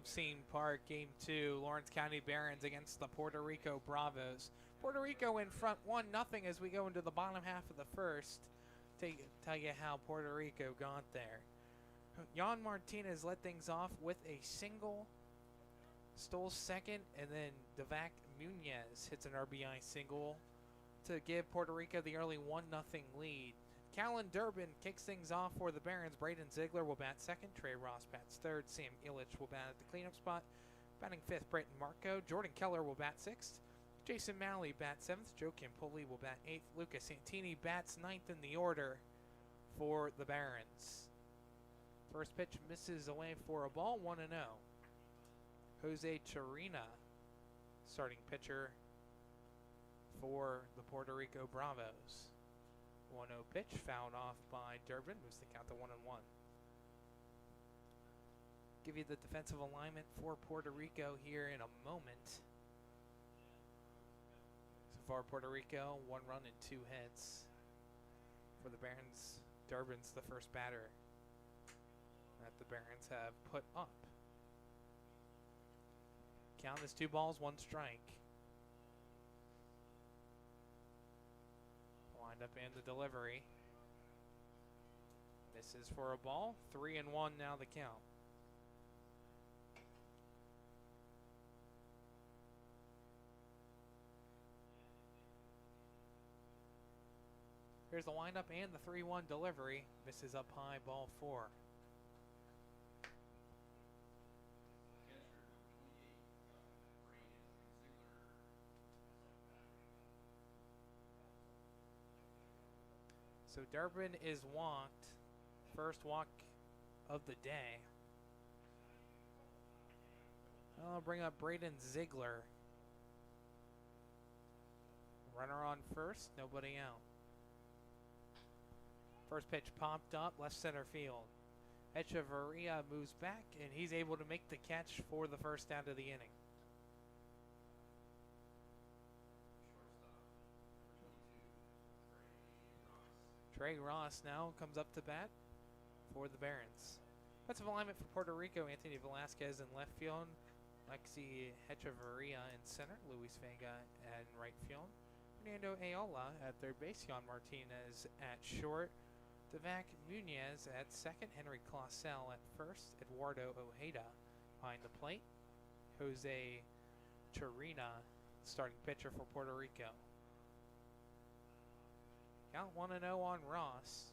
Scene Park, Game 2, Lawrence County Barons against the Puerto Rico Bravos. Puerto Rico in front 1-0 as we go into the bottom half of the first. Tell you how Puerto Rico got there. Jan Martinez led things off with a single, stole second, and then Devac Munez hits an RBI single to give Puerto Rico the early 1-0 lead. Callan Durbin kicks things off for the Barons. Braden Ziegler will bat second. Trey Ross bats third. Sam Illich will bat at the cleanup spot. Batting fifth, Britton Marco. Jordan Keller will bat sixth. Jason Malley bats seventh. Joe Campoli will bat eighth. Lucas Santini bats ninth in the order for the Barons. First pitch misses away for a ball, 1-0. Jose Chirina, starting pitcher for the Puerto Rico Bravos. 1-0 pitch, fouled off by Durbin, moves the count to 1-1. Give you the defensive alignment for Puerto Rico here in a moment. So far, Puerto Rico, 1 run and 2 hits. For the Barons, Durbin's the first batter that the Barons have put up. Count is 2 balls, 1 strike. Wind up and the delivery. This is for a ball. 3-1 now the count. Here's the windup and the 3-1 delivery. Misses up high, ball 4. So Durbin is walked. First walk of the day. I'll bring up Braden Ziegler. Runner on first, nobody out. First pitch popped up, left center field. Echeverria moves back, and he's able to make the catch for the first out of the inning. Trey Ross now comes up to bat for the Barons. Defensive alignment for Puerto Rico, Anthony Velasquez in left field, Lexi Echeverria in center, Luis Vega in right field, Fernando Ayola at third base, Jan Martinez at short, Devac Munez at second, Henry Clausel at first, Eduardo Ojeda behind the plate, Jose Chirina, starting pitcher for Puerto Rico. Count 1-0 on Ross.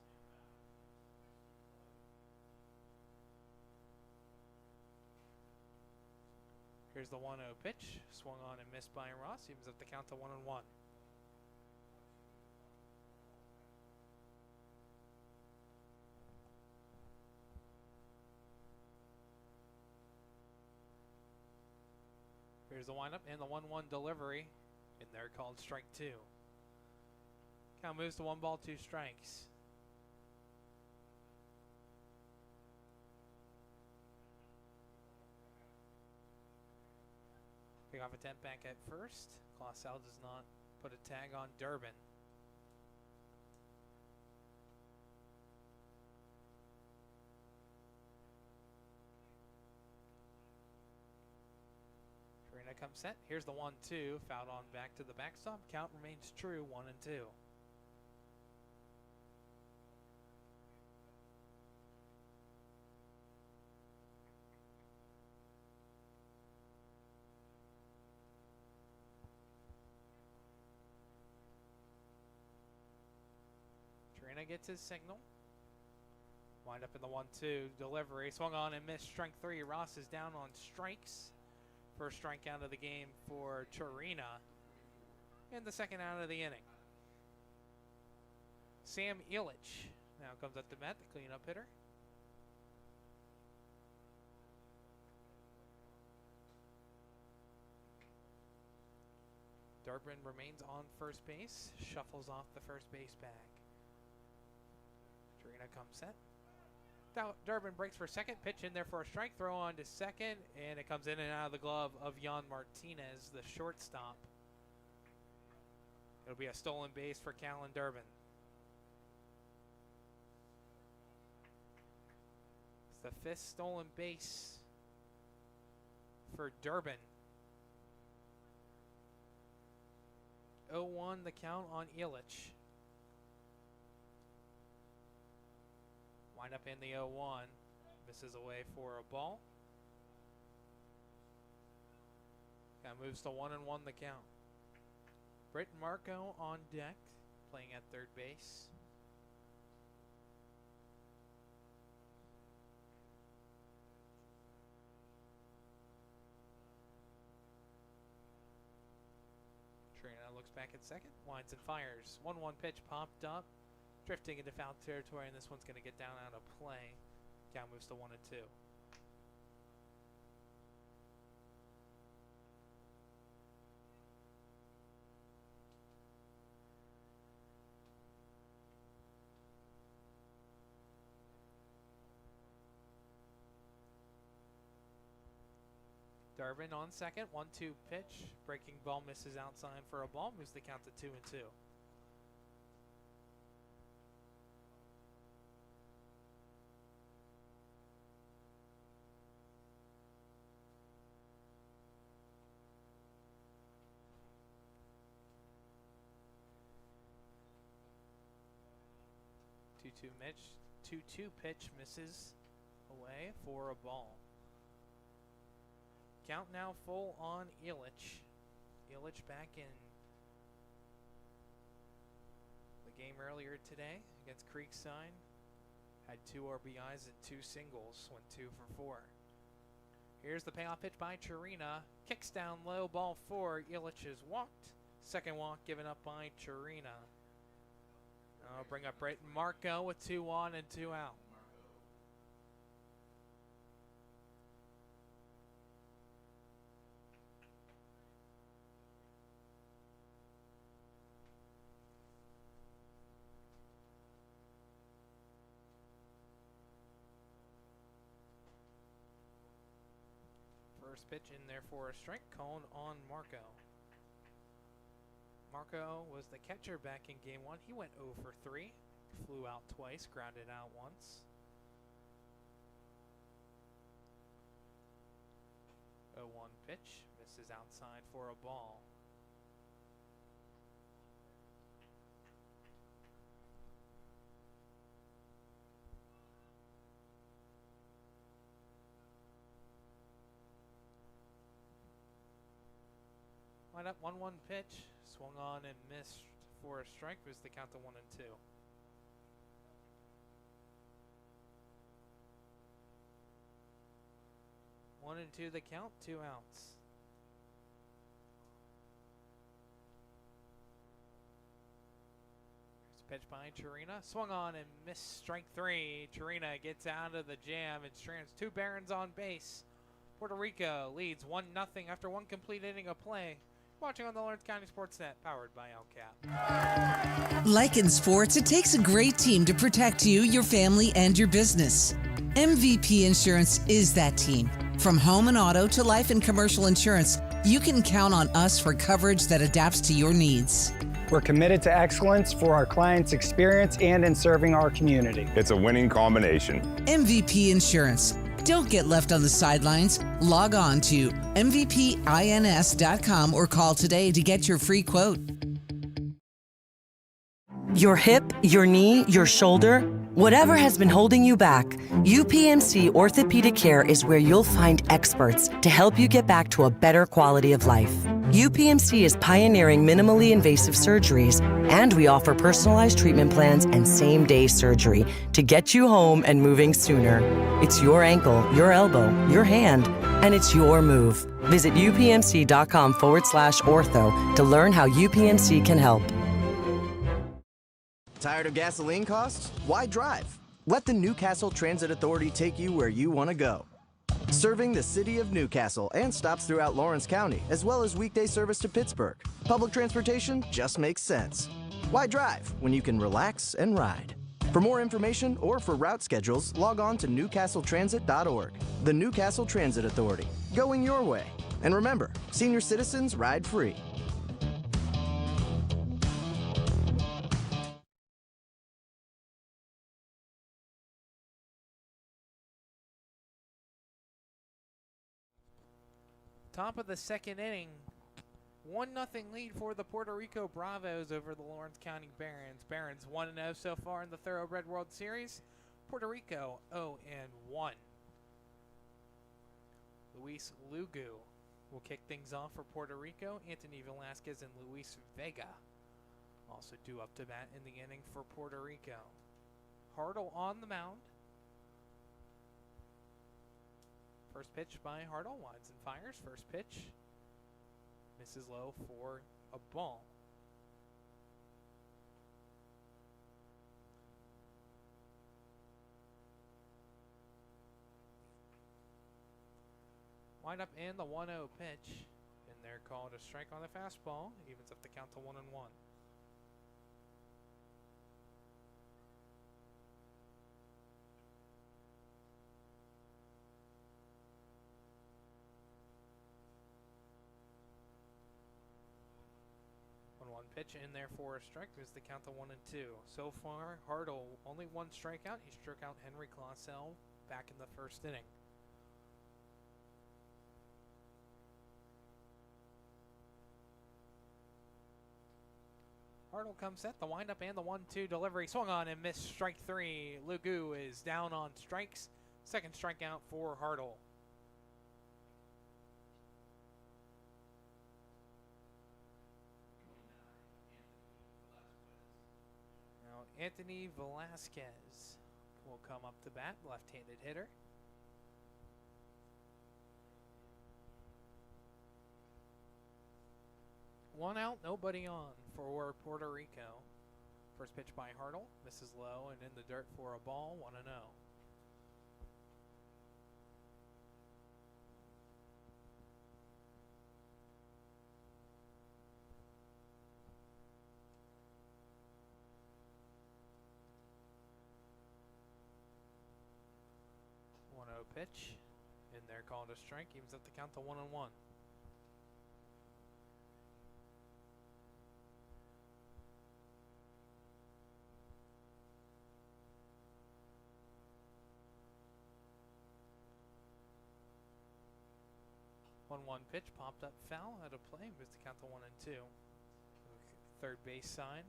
Here's the 1-0 pitch. Swung on and missed by Ross. He moves up the count to 1-1. Here's the windup and the 1-1 delivery. And they're called strike 2. Count moves to 1 ball, 2 strikes. Pick off attempt back at first. Clausel does not put a tag on Durbin. Chirina comes set. Here's the 1-2. Fouled on back to the backstop. Count remains true, 1-2. Chirina gets his signal. Wind up in the 1-2 delivery. Swung on and missed. Strike 3. Ross is down on strikes. First strikeout of the game for Chirina. And the second out of the inning. Sam Illich now comes up to bat, the cleanup hitter. Durbin remains on first base. Shuffles off the first base bag. Chirina comes set. Durbin breaks for second. Pitch in there for a strike. Throw on to second. And it comes in and out of the glove of Jan Martinez, the shortstop. It'll be a stolen base for Callan Durbin. It's the 5th stolen base for Durbin. 0-1 the count on Illich. Wind up in the 0-1. Misses away for a ball. Now moves to 1-1 the count. Britt Marco on deck, playing at third base. Trina looks back at second, winds and fires. 1-1 pitch popped up, drifting into foul territory, and this one's going to get down out of play. Count moves to 1-2. Durbin on second, 1-2 pitch. Breaking ball misses outside for a ball, moves the count to 2-2. Two-two pitch misses away for a ball. Count now full on Illich. Illich back in the game earlier today against Creekside. Had 2 RBIs and 2 singles, went 2 for 4. Here's the payoff pitch by Chirina. Kicks down low, ball 4. Illich is walked. Second walk given up by Chirina. I'll bring up Britt Marco with 2 on and 2 out. First pitch in there for a strike, called on Marco. Marco was the catcher back in game 1. He went 0 for 3. Flew out twice, grounded out once. 0-1 pitch, misses outside for a ball. Line up 1-1 pitch, swung on and missed for a strike, was the count to 1-2. One and two the count, 2 outs. Here's a pitch by Chirina, swung on and missed, strike 3. Chirina gets out of the jam and strands 2 Barons on base. Puerto Rico leads 1-0 after 1 complete inning of play. Watching on the Lawrence County Sportsnet, powered by LCAP. Like in sports, it takes a great team to protect you, your family, and your business. MVP Insurance is that team. From home and auto to life and commercial insurance, you can count on us for coverage that adapts to your needs. We're committed to excellence for our clients' experience and in serving our community. It's a winning combination. MVP Insurance. Don't get left on the sidelines. Log on to mvpins.com or call today to get your free quote. Your hip, your knee, your shoulder, whatever has been holding you back, UPMC Orthopedic Care is where you'll find experts to help you get back to a better quality of life. UPMC is pioneering minimally invasive surgeries, and we offer personalized treatment plans and same-day surgery to get you home and moving sooner. It's your ankle, your elbow, your hand, and it's your move. Visit upmc.com/ortho to learn how UPMC can help. Tired of gasoline costs? Why drive? Let the Newcastle Transit Authority take you where you want to go. Serving the city of Newcastle and stops throughout Lawrence County, as well as weekday service to Pittsburgh. Public transportation just makes sense. Why drive when you can relax and ride? For more information or for route schedules, log on to newcastletransit.org. The Newcastle Transit Authority, going your way. And remember, senior citizens ride free. Top of the second inning. 1-0 lead for the Puerto Rico Bravos over the Lawrence County Barons. Barons 1-0 so far in the Thoroughbred World Series. Puerto Rico 0-1. Luis Lugu will kick things off for Puerto Rico. Anthony Velasquez and Luis Vega also due up to bat in the inning for Puerto Rico. Hartle on the mound. First pitch by Hartle, winds and fires. First pitch misses low for a ball. Wind up and the 1-0 pitch, and they're called a strike on the fastball. Evens up the count to 1-1. One pitch in there for a strike. There's the count to 1-2. So far, Hartle only one strikeout. He struck out Henry Clausell back in the first inning. Hartle comes set. The windup and the 1-2 delivery. Swung on and missed. Strike three. Lugu is down on strikes. Second strikeout for Hartle. Anthony Velasquez will come up to bat, left-handed hitter. One out, nobody on for Puerto Rico. First pitch by Hartle, misses low and in the dirt for a ball, 1-0. Pitch, and they're called a strike. Evens up the count to 1-1. One pitch popped up foul out of play. Moves the count to 1-2. Third base side.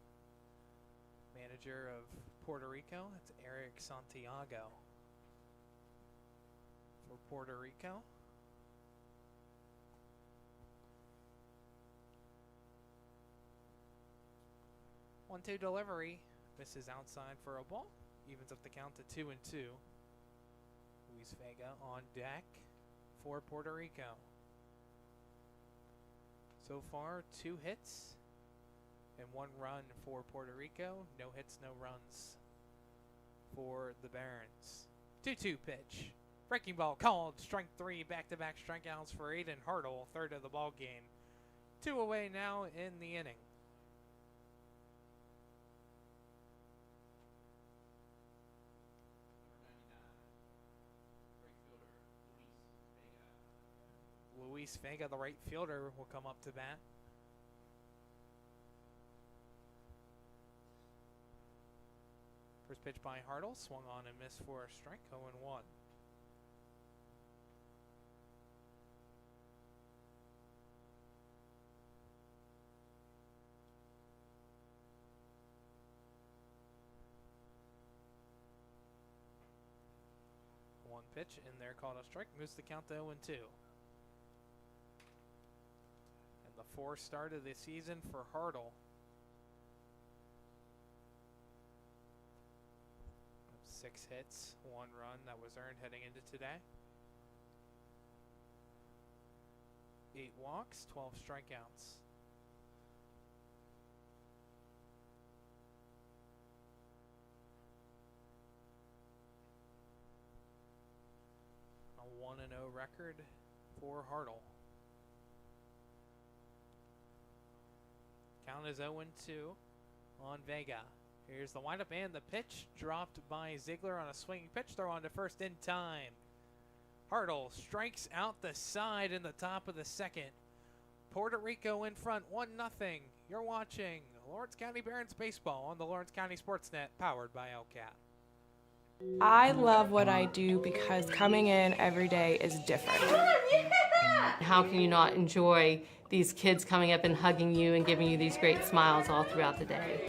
Manager of Puerto Rico. That's Eric Santiago. For Puerto Rico. One-two delivery. Misses outside for a ball. Evens up the count to 2-2. Luis Vega on deck for Puerto Rico. So far, 2 hits and 1 run for Puerto Rico. No hits, no runs for the Barons. 2-2 pitch. Breaking ball called. Strike three. Back-to-back strikeouts for Aiden Hartle. Third of the ball game. 2 away now in the inning. Luis Vega, the right fielder, will come up to bat. First pitch by Hartle. Swung on and missed for a strike. 0-1. One pitch in there called a strike. Moves the count to 0-2. And the 4th start of the season for Hartle. 6 hits, 1 run that was earned heading into today. 8 walks, 12 strikeouts. A 1-0 record for Hartle. Count is 0-2 on Vega. Here's the windup and the pitch dropped by Ziegler on a swinging pitch throw on to first in time. Hartle strikes out the side in the top of the second. Puerto Rico in front, 1-0. You're watching Lawrence County Barons Baseball on the Lawrence County Sportsnet, powered by LCAT. I love what I do because coming in every day is different. how can you not enjoy these kids coming up and hugging you and giving you these great smiles all throughout the day.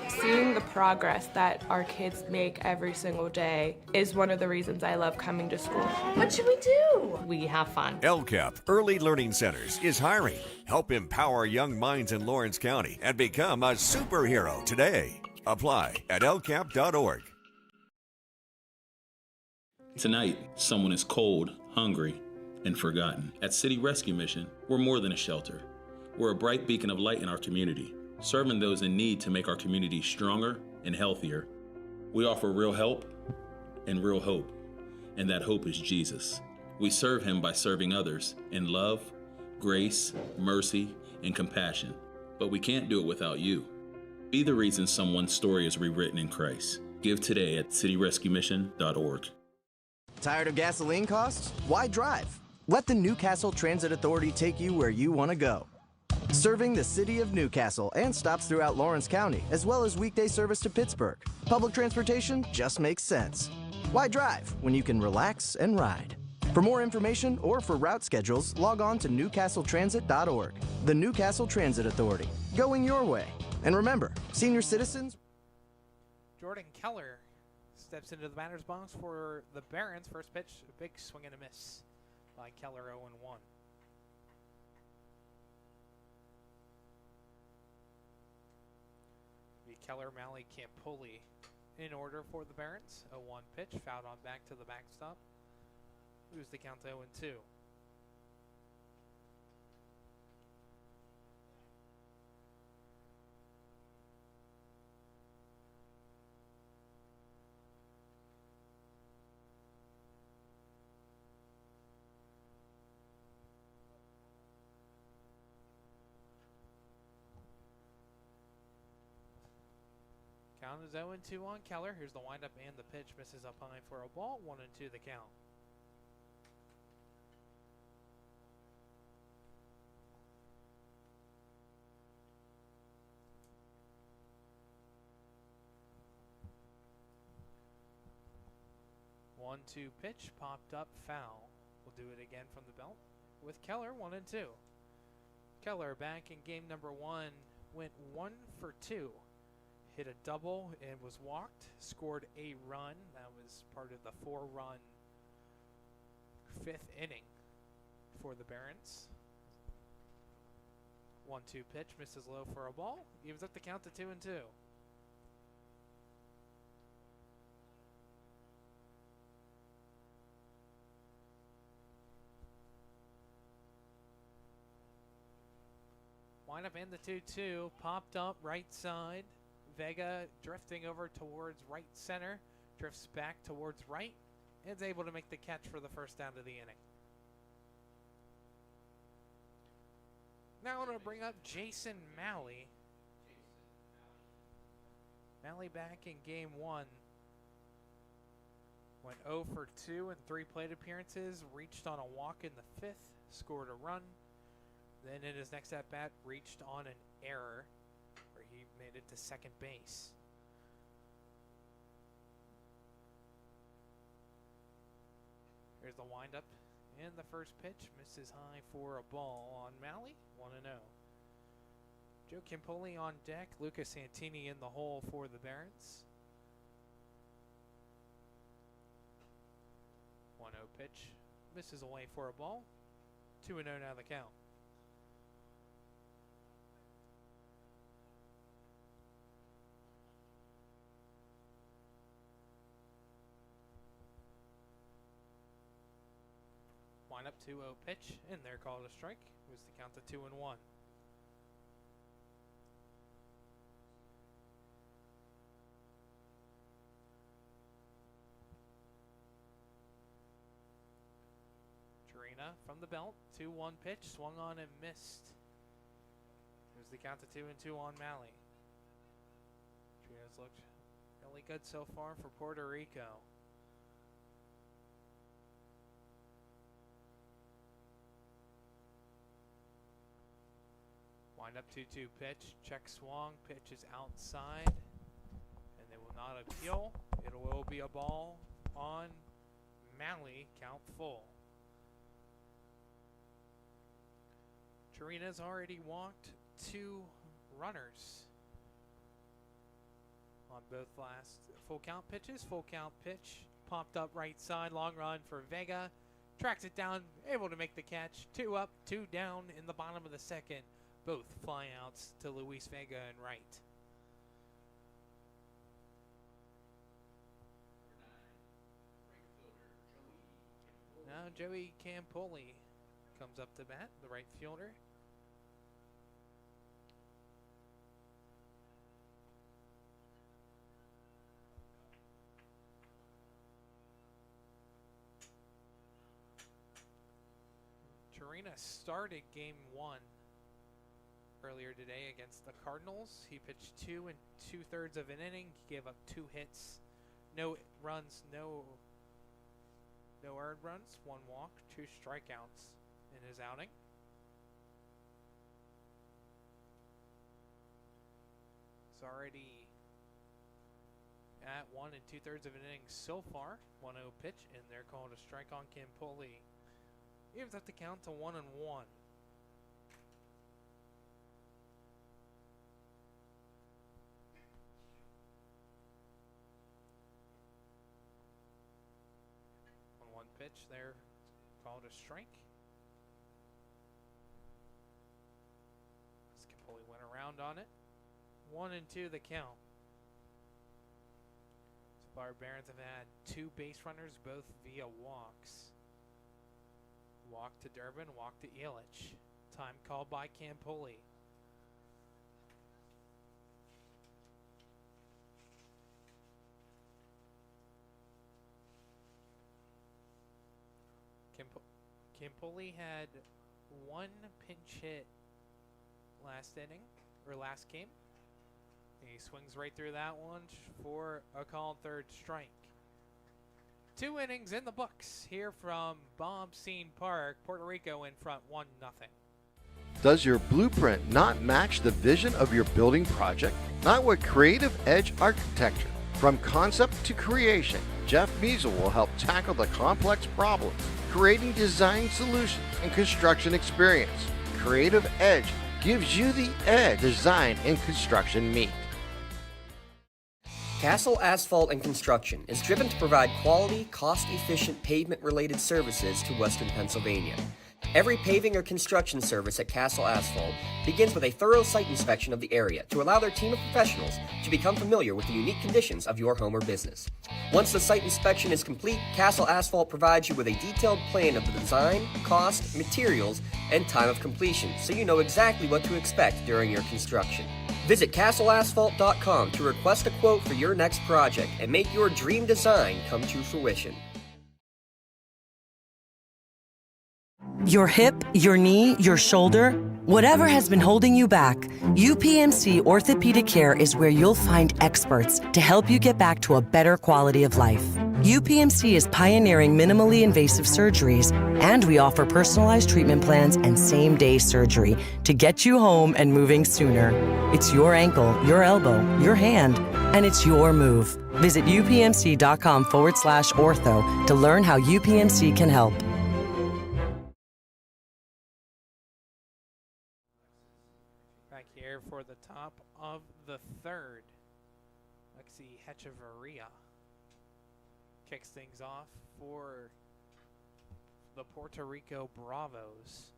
Seeing the progress that our kids make every single day is one of the reasons I love coming to school. What should we do? We have fun. LCAP Early Learning Centers is hiring. Help empower young minds in Lawrence County and become a superhero today. Apply at lcap.org. Tonight, someone is cold, hungry, and forgotten. At City Rescue Mission, we're more than a shelter. We're a bright beacon of light in our community, serving those in need to make our community stronger and healthier. We offer real help and real hope, and that hope is Jesus. We serve him by serving others in love, grace, mercy, and compassion. But we can't do it without you. Be the reason someone's story is rewritten in Christ. Give today at cityrescuemission.org. Tired of gasoline costs? Why drive? Let the Newcastle Transit Authority take you where you want to go. Serving the city of Newcastle and stops throughout Lawrence County, as well as weekday service to Pittsburgh. Public transportation just makes sense. Why drive when you can relax and ride? For more information or for route schedules, log on to newcastletransit.org. The Newcastle Transit Authority, going your way. And remember, senior citizens... Jordan Keller steps into the batter's box for the Barons. First pitch, a big swing and a miss by Keller, 0-1. Keller, Malley, Campoli in order for the Barons. 0-1 pitch, fouled on back to the backstop. Lose the count 0-2. Count is 0-2 on Keller. Here's the windup and the pitch. Misses up high for a ball. 1-2 the count. One-two pitch popped up, foul. We'll do it again from the belt with Keller. 1-2. Keller back in game number 1 went 1 for 2. Hit a double and was walked, scored a run. That was part of the 4-run 5th inning for the Barons. 1-2 pitch, misses low for a ball. Evens up the count to 2-2. Windup and the 2-2, popped up right side. Vega drifting over towards right center, drifts back towards right, and is able to make the catch for the first down of the inning. Now I'm going to bring up Jason Malley. Malley back in game 1. Went 0 for 2 in 3 plate appearances, reached on a walk in the 5th, scored a run. Then in his next at-bat, reached on an error, where he made it to second base. Here's the windup and the first pitch. Misses high for a ball on Malley. 1-0. Joe Campoli on deck. Lucas Santini in the hole for the Barons. 1-0 pitch. Misses away for a ball. 2-0 now the count. Up 2-0 pitch, and they're called a strike. Moves the count to 2-1. Torina from the belt, 2-1 pitch, swung on and missed. Moves the count to 2-2 on Malley. Torina's looked really good so far for Puerto Rico. Wind up 2-2 pitch, check swung, pitch is outside, and they will not appeal. It will be a ball on Malley, count full. Tarina's already walked 2 runners on both last full count pitches. Full count pitch popped up right side, long run for Vega. Tracks it down, able to make the catch. 2 up, 2 down in the bottom of the second. Both fly outs to Luis Vega and right. Now Joey Campoli comes up to bat, the right fielder. Tarina started game 1 earlier today against the Cardinals. He pitched 2 2/3 of an inning. He gave up 2 hits, no runs, no earned runs, 1 walk, 2 strikeouts in his outing. He's already at 1 2/3 of an inning so far. 1-0 pitch, and they're called a strike on Campoli. Evens up the count to 1-1. On 1 pitch there, called a strike. Campoli went around on it. 1-2 the count. So far, Barons have had 2 base runners, both via walks. Walk to Durbin, walk to Illich. Time called by Campoli. Campoli had 1 pinch hit last inning, or last game. He swings right through that one for a called 3rd strike. 2 innings in the books here from Bob-Scene Park. Puerto Rico in front 1-0. Does your blueprint not match the vision of your building project? Not with Creative Edge Architecture. From concept to creation, Jeff Measle will help tackle the complex problems, creating design solutions and construction experience. Creative Edge gives you the edge design and construction meet. Castle Asphalt and Construction is driven to provide quality, cost-efficient pavement-related services to Western Pennsylvania. Every paving or construction service at Castle Asphalt begins with a thorough site inspection of the area to allow their team of professionals to become familiar with the unique conditions of your home or business. Once the site inspection is complete, Castle Asphalt provides you with a detailed plan of the design, cost, materials, and time of completion, so you know exactly what to expect during your construction. Visit castleasphalt.com to request a quote for your next project and make your dream design come to fruition. Your hip, your knee, your shoulder, whatever has been holding you back, UPMC Orthopedic Care is where you'll find experts to help you get back to a better quality of life. UPMC is pioneering minimally invasive surgeries, and we offer personalized treatment plans and same-day surgery to get you home and moving sooner. It's your ankle, your elbow, your hand, and it's your move. Visit upmc.com/ortho to learn how UPMC can help. Back here for the top of the 3rd. Lexi Hechevarria kicks things off for the Puerto Rico Bravos.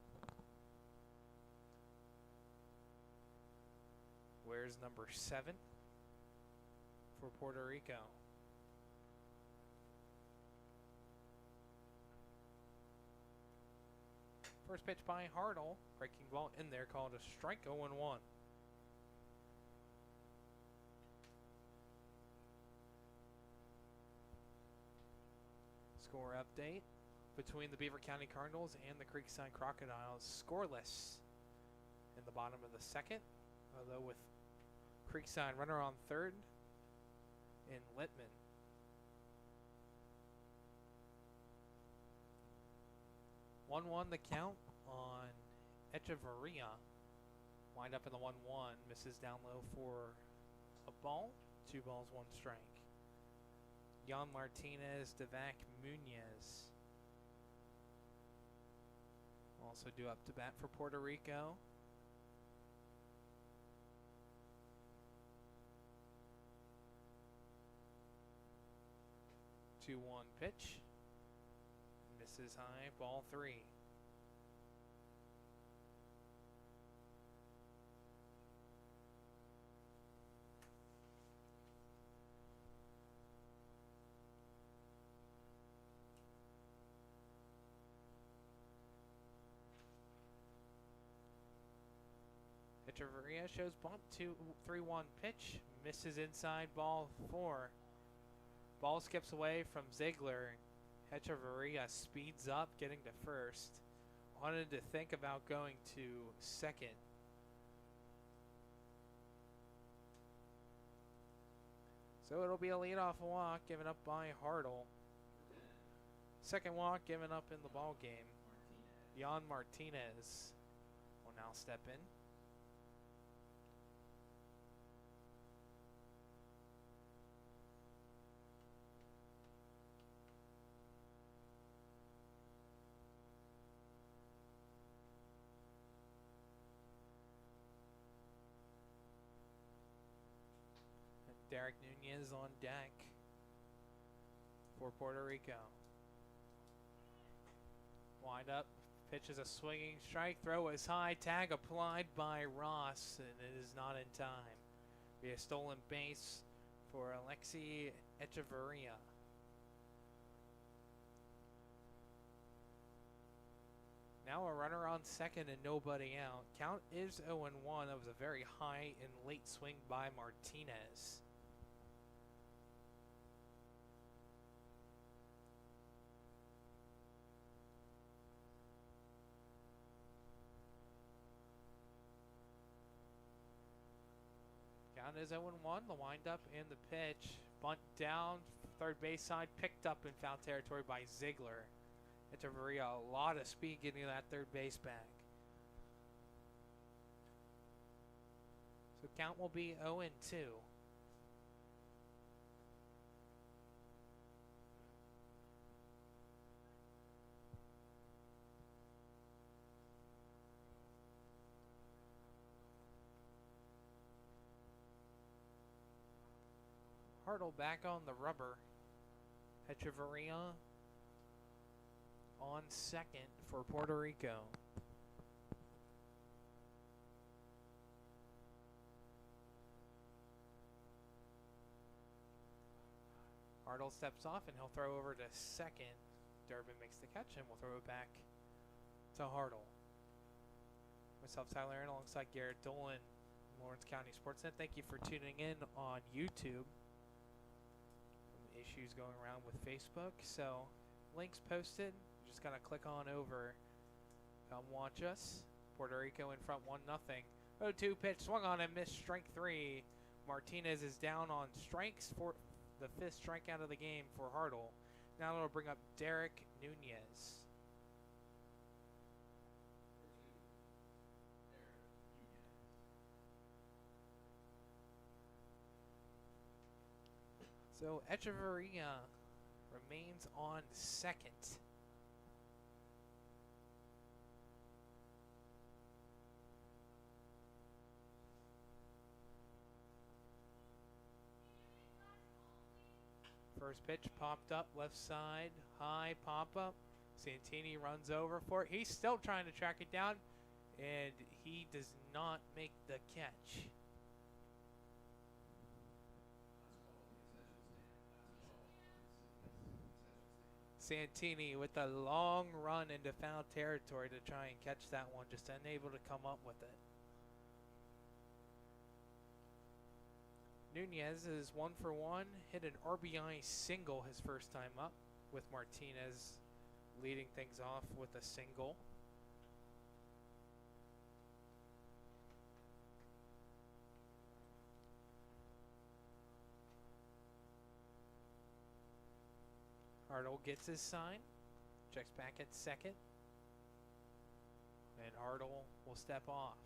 Where's number 7 for Puerto Rico? First pitch by Hartle, breaking ball in there, called a strike. 0-1. Score update between the Beaver County Cardinals and the Creekside Crocodiles. Scoreless in the bottom of the 2nd, although with Creekside runner on 3rd in Littman. The count on Echevarria. Wind up in the 1-1. Misses down low for a ball. 2 balls, 1 strike. Jan Martinez, Devac Munoz. All also due up to bat for Puerto Rico. Two-one pitch. Misses high, ball 3. Echeverria shows bunt, 3-1 pitch, misses inside, ball 4. Ball skips away from Ziegler. Echeverria speeds up, getting to first. Wanted to think about going to second. So it'll be a leadoff walk given up by Hartle. Second walk given up in the ball game. Jan Martinez will now step in. Derek Nunez on deck for Puerto Rico. Wind up, pitch is a swinging strike, throw is high, tag applied by Ross, and it is not in time. Be a stolen base for Alexi Echeverria. Now a runner on second and nobody out. Count is 0-1. That was a very high and late swing by Martinez. Count is 0-1. The windup and the pitch. Bunt down, third base side, picked up in foul territory by Ziegler. Echeverria, a lot of speed getting that third base back. So count will be 0-2. Hartle back on the rubber. Echeverria on second for Puerto Rico. Hartle steps off and he'll throw over to second. Durbin makes the catch and we'll throw it back to Hartle. Myself, Tyler Aaron, alongside Garrett Dolan, Lawrence County Sportsnet. Thank you for tuning in on YouTube. Some issues going around with Facebook, so links posted. You just gotta click on over. Come watch us. Puerto Rico in front 1-0. 0-2 pitch swung on and missed, strike 3. Martinez is down on strikes for the 5th strikeout of the game for Hartle. Now it'll bring up Derek Nunez. So Echeverria remains on second. First pitch popped up left side, high pop up. Santini runs over for it. He's still trying to track it down, and he does not make the catch. Santini with a long run into foul territory to try and catch that one, just unable to come up with it. Nunez is 1 for 1, hit an RBI single his first time up, with Martinez leading things off with a single. Hartle gets his sign, checks back at second, and Hartle will step off.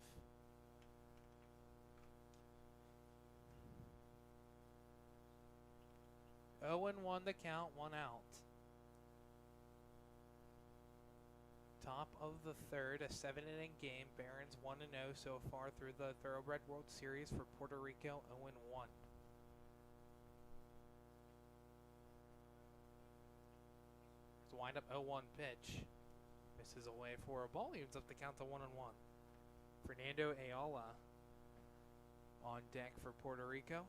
Oh and 1 the count, 1 out. Top of the third, a 7-inning game. Barons 1-0 so far through the Thoroughbred World Series for Puerto Rico, 0-1. Wind up 0-1 pitch. Misses away for a ball. Evens up the count to 1-1. Fernando Ayala on deck for Puerto Rico.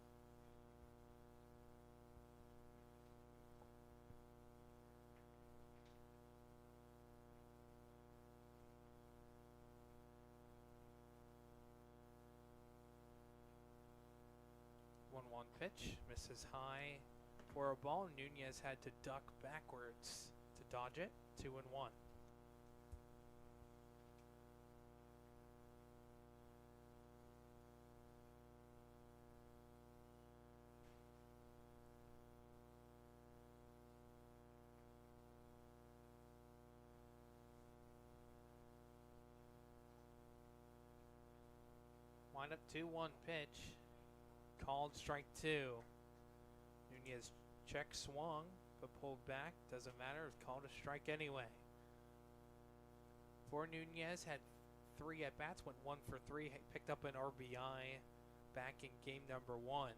One pitch, misses high for a ball. Nunez had to duck backwards to dodge it. 2-1. Wind up 2-1 pitch. Called strike 2. Nunez check swung, but pulled back. Doesn't matter. It's called a strike anyway. For Nunez, had 3 at bats, went 1 for 3, picked up an RBI back in game number 1.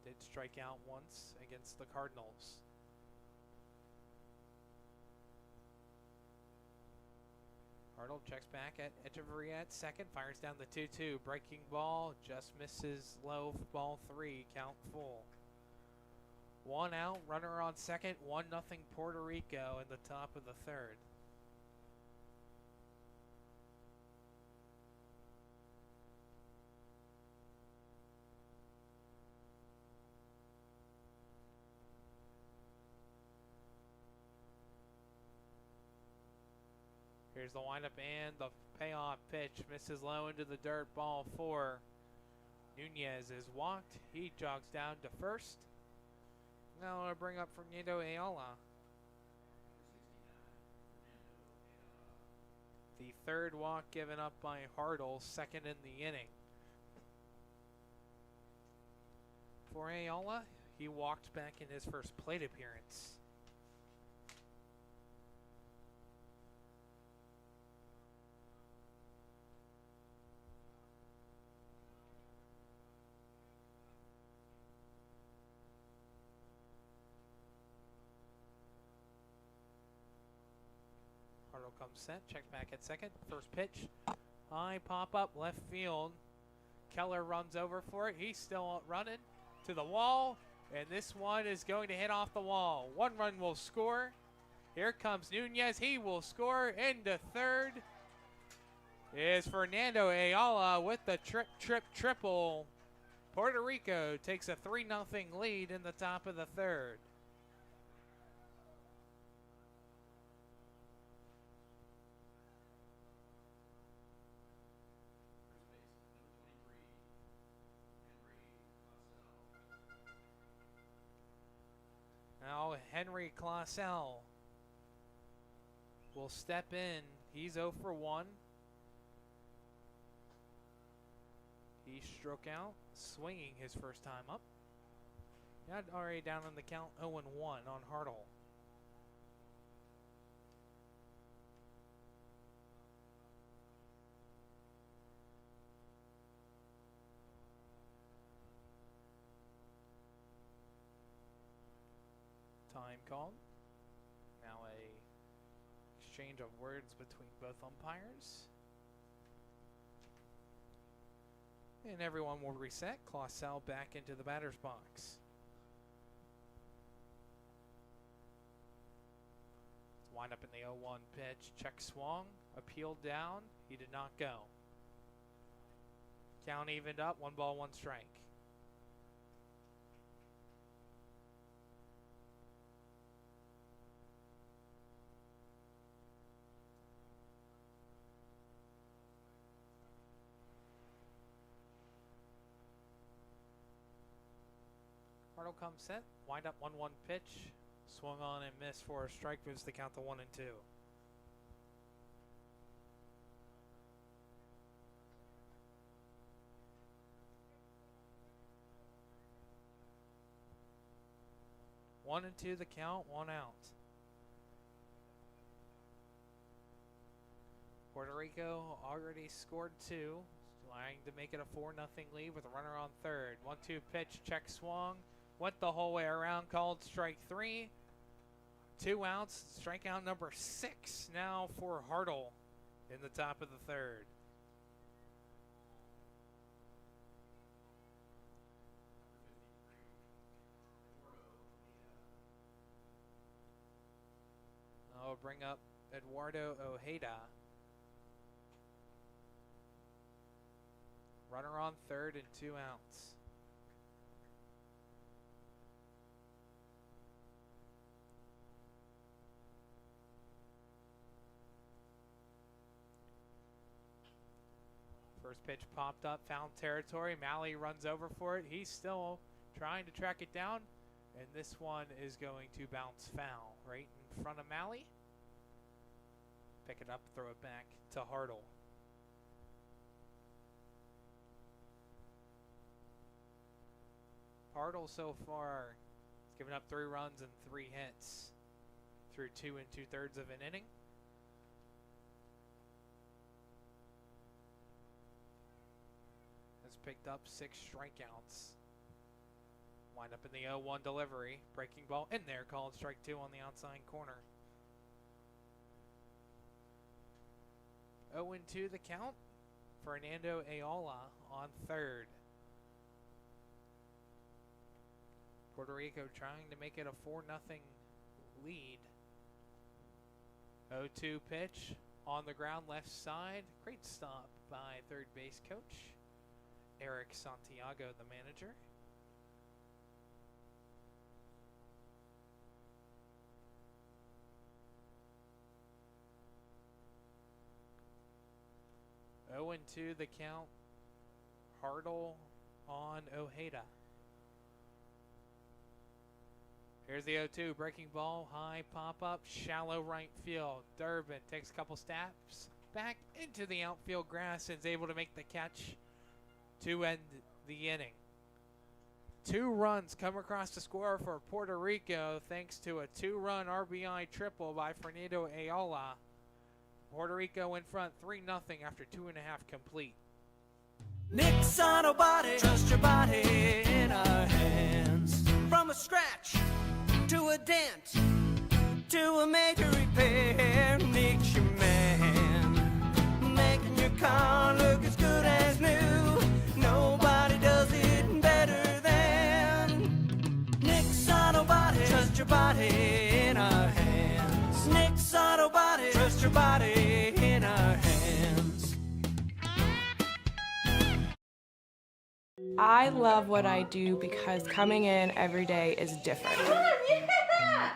Did strike out once against the Cardinals. Arnold checks back at Echeverria at second, fires down the 2-2. Breaking ball, just misses low, ball 3, count full. 1 out, runner on second, 1-0 Puerto Rico in the top of the third. Here's the windup and the payoff pitch. Misses low into the dirt, ball 4. Nunez is walked. He jogs down to first. Now I'll bring up Fernando Ayala. The third walk given up by Hartle, second in the inning. For Ayala, he walked back in his first plate appearance. Comes set, checks back at second. First pitch, high pop up left field. Keller runs over for it. He's still running to the wall, and this one is going to hit off the wall. 1 run will score. Here comes Nunez. He will score into third. Is Fernando Ayala with the triple. Puerto Rico takes a 3-0 lead in the top of the third. Now Henry Clausel will step in. He's 0 for 1. He struck out, swinging his first time up. Got already down on the count, 0-1 on Hartle. Time called. Now a exchange of words between both umpires. And everyone will reset. Clausel back into the batter's box. Wind up in the 0-1 pitch. Check swung. Appealed down. He did not go. Count evened up. 1 ball, 1 strike. Arnold comes set, wind up 1-1 pitch, swung on and missed for a strike, moves the count to 1-2. One and two the count, 1 out. Puerto Rico already scored 2, trying to make it a 4-0 lead with a runner on third. 1-2 pitch, check swung, went the whole way around, called strike 3. 2 outs, strikeout number 6 now for Hartle in the top of the third. I'll bring up Eduardo Ojeda. Runner on third and 2 outs. First pitch popped up, found territory. Malley runs over for it. He's still trying to track it down, and this one is going to bounce foul right in front of Malley. Pick it up, throw it back to Hartle. Hartle so far has given up 3 runs and 3 hits through 2 2/3 of an inning. Has picked up 6 strikeouts. Wind up in the 0-1 delivery. Breaking ball in there, called strike 2 on the outside corner. 0-2 the count. Fernando Ayala on third. Puerto Rico trying to make it a 4-0 lead. 0-2 pitch on the ground left side. Great stop by third base coach Eric Santiago, the manager. Oh and 2 the count. Hartle on Ojeda. Here's the 0-2, breaking ball, high pop-up, shallow right field. Durbin takes a couple steps back into the outfield grass and is able to make the catch to end the inning. 2 runs come across the score for Puerto Rico thanks to a 2-run RBI triple by Fernando Ayala. Puerto Rico in front 3-0 after 2.5 complete. Nick's Auto Body, trust your body in our hands. From a scratch to a dent to a major repair, Nick's your man. Making your car look as good as new. Nobody does it better than Nick's Auto Body. Trust your body in our hands. Nick's Auto Body. Trust your body in our hands. I love what I do because coming in every day is different.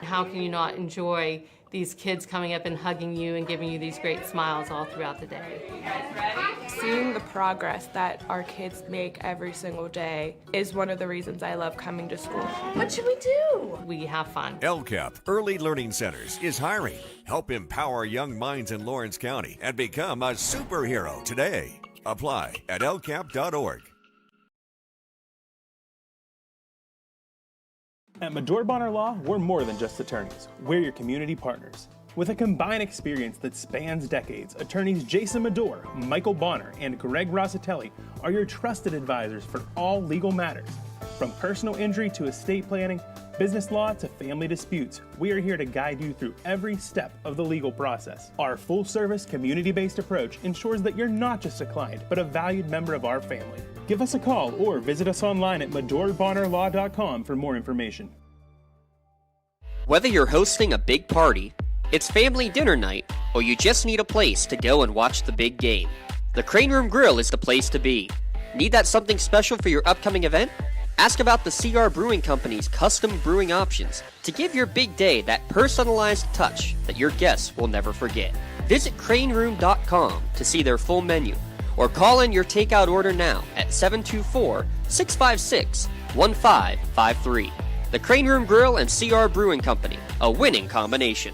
How can you not enjoy these kids coming up and hugging you and giving you these great smiles all throughout the day? You guys ready? Seeing the progress that our kids make every single day is one of the reasons I love coming to school. What should we do? We have fun. LCAP Early Learning Centers is hiring. Help empower young minds in Lawrence County and become a superhero today. Apply at lcap.org. At Medore Bonner Law, we're more than just attorneys. We're your community partners. With a combined experience that spans decades, attorneys Jason Medore, Michael Bonner, and Greg Rossitelli are your trusted advisors for all legal matters. From personal injury to estate planning, business law to family disputes, we are here to guide you through every step of the legal process. Our full-service, community-based approach ensures that you're not just a client, but a valued member of our family. Give us a call or visit us online at medorebonnerlaw.com for more information. Whether you're hosting a big party, it's family dinner night, or you just need a place to go and watch the big game, the Crane Room Grill is the place to be. Need that something special for your upcoming event? Ask about the CR Brewing Company's custom brewing options to give your big day that personalized touch that your guests will never forget. Visit craneroom.com to see their full menu, or call in your takeout order now at 724-656-1553. The Crane Room Grill and CR Brewing Company, a winning combination.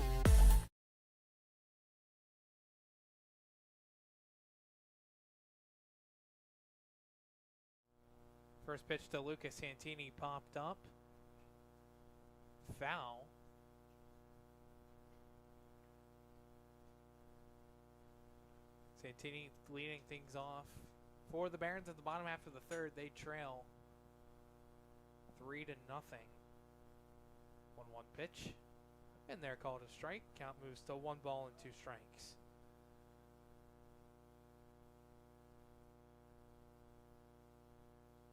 First pitch to Lucas Santini popped up. Foul. Santini leading things off for the Barons at the bottom half of the third. They trail 3-0. 1-1 pitch. And they're called a strike. Count moves to 1 ball and 2 strikes.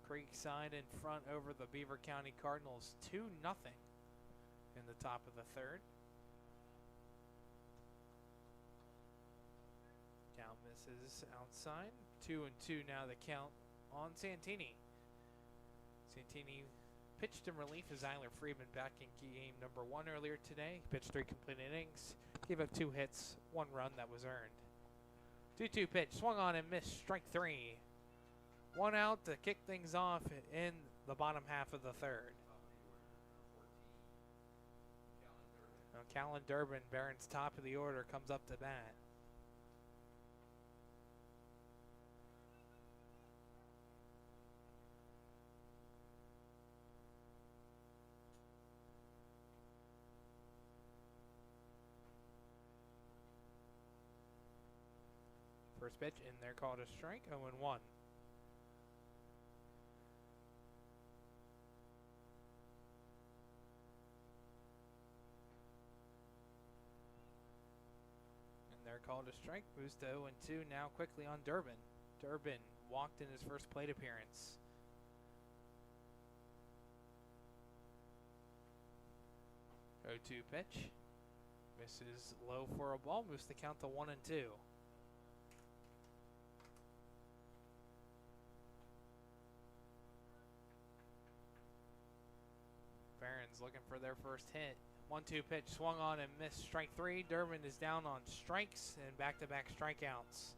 Creekside in front over the Beaver County Cardinals 2-0 in the top of the third. Count misses outside. 2-2 now the count on Santini. Santini pitched in relief as Zyler Friedman back in game number 1 earlier today. Pitched 3 complete innings. Gave up 2 hits, 1 run that was earned. 2-2 pitch. Swung on and missed. Strike 3. 1 out to kick things off in the bottom half of the third. Now Callan Durbin, Barron's top of the order, comes up to bat. First pitch in there, called a strike, 0-1. They're called a strike, moves to 0-2 now quickly on Durbin. Durbin walked in his first plate appearance. 0-2 pitch. Misses low for a ball, moves the count to 1-2. Barons looking for their first hit. 1-2 pitch, swung on and missed. Strike 3. Durbin is down on strikes and back-to-back strikeouts.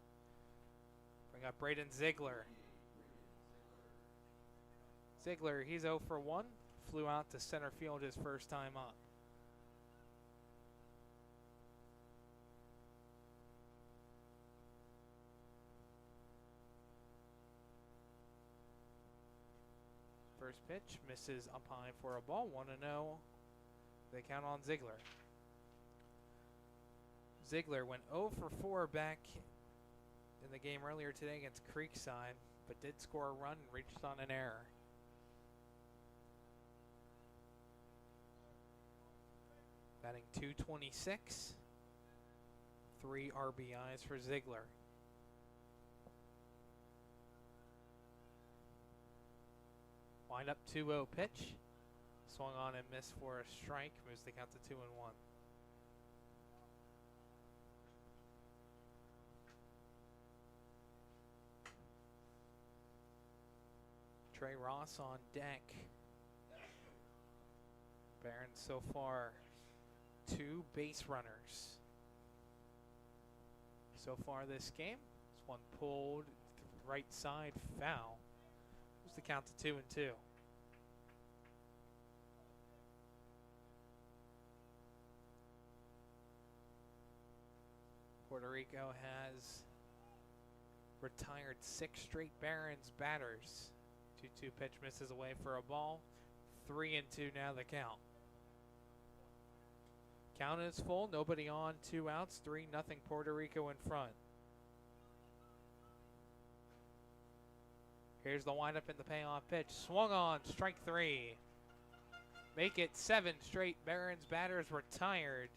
Bring up Braden Ziegler. Ziegler, he's 0 for 1. Flew out to center field his first time up. First pitch, misses up high for a ball. 1-0. They count on Ziegler. Ziegler went 0 for 4 back in the game earlier today against Creekside, but did score a run and reached on an error. Batting .226. 3 RBIs for Ziegler. Wind up 2-0 pitch. Swung on and missed for a strike. Moves the count to 2-1. Trey Ross on deck. Barron so far 2 base runners. So far this game, this one pulled right side foul. Moves the count to 2-2. Puerto Rico has retired 6 straight Barons batters. 2-2 pitch misses away for a ball. 3-2 now the count. Count is full, nobody on, 2 outs, 3-0 Puerto Rico in front. Here's the windup in the payoff pitch. Swung on, strike 3. Make it 7 straight Barons batters retired.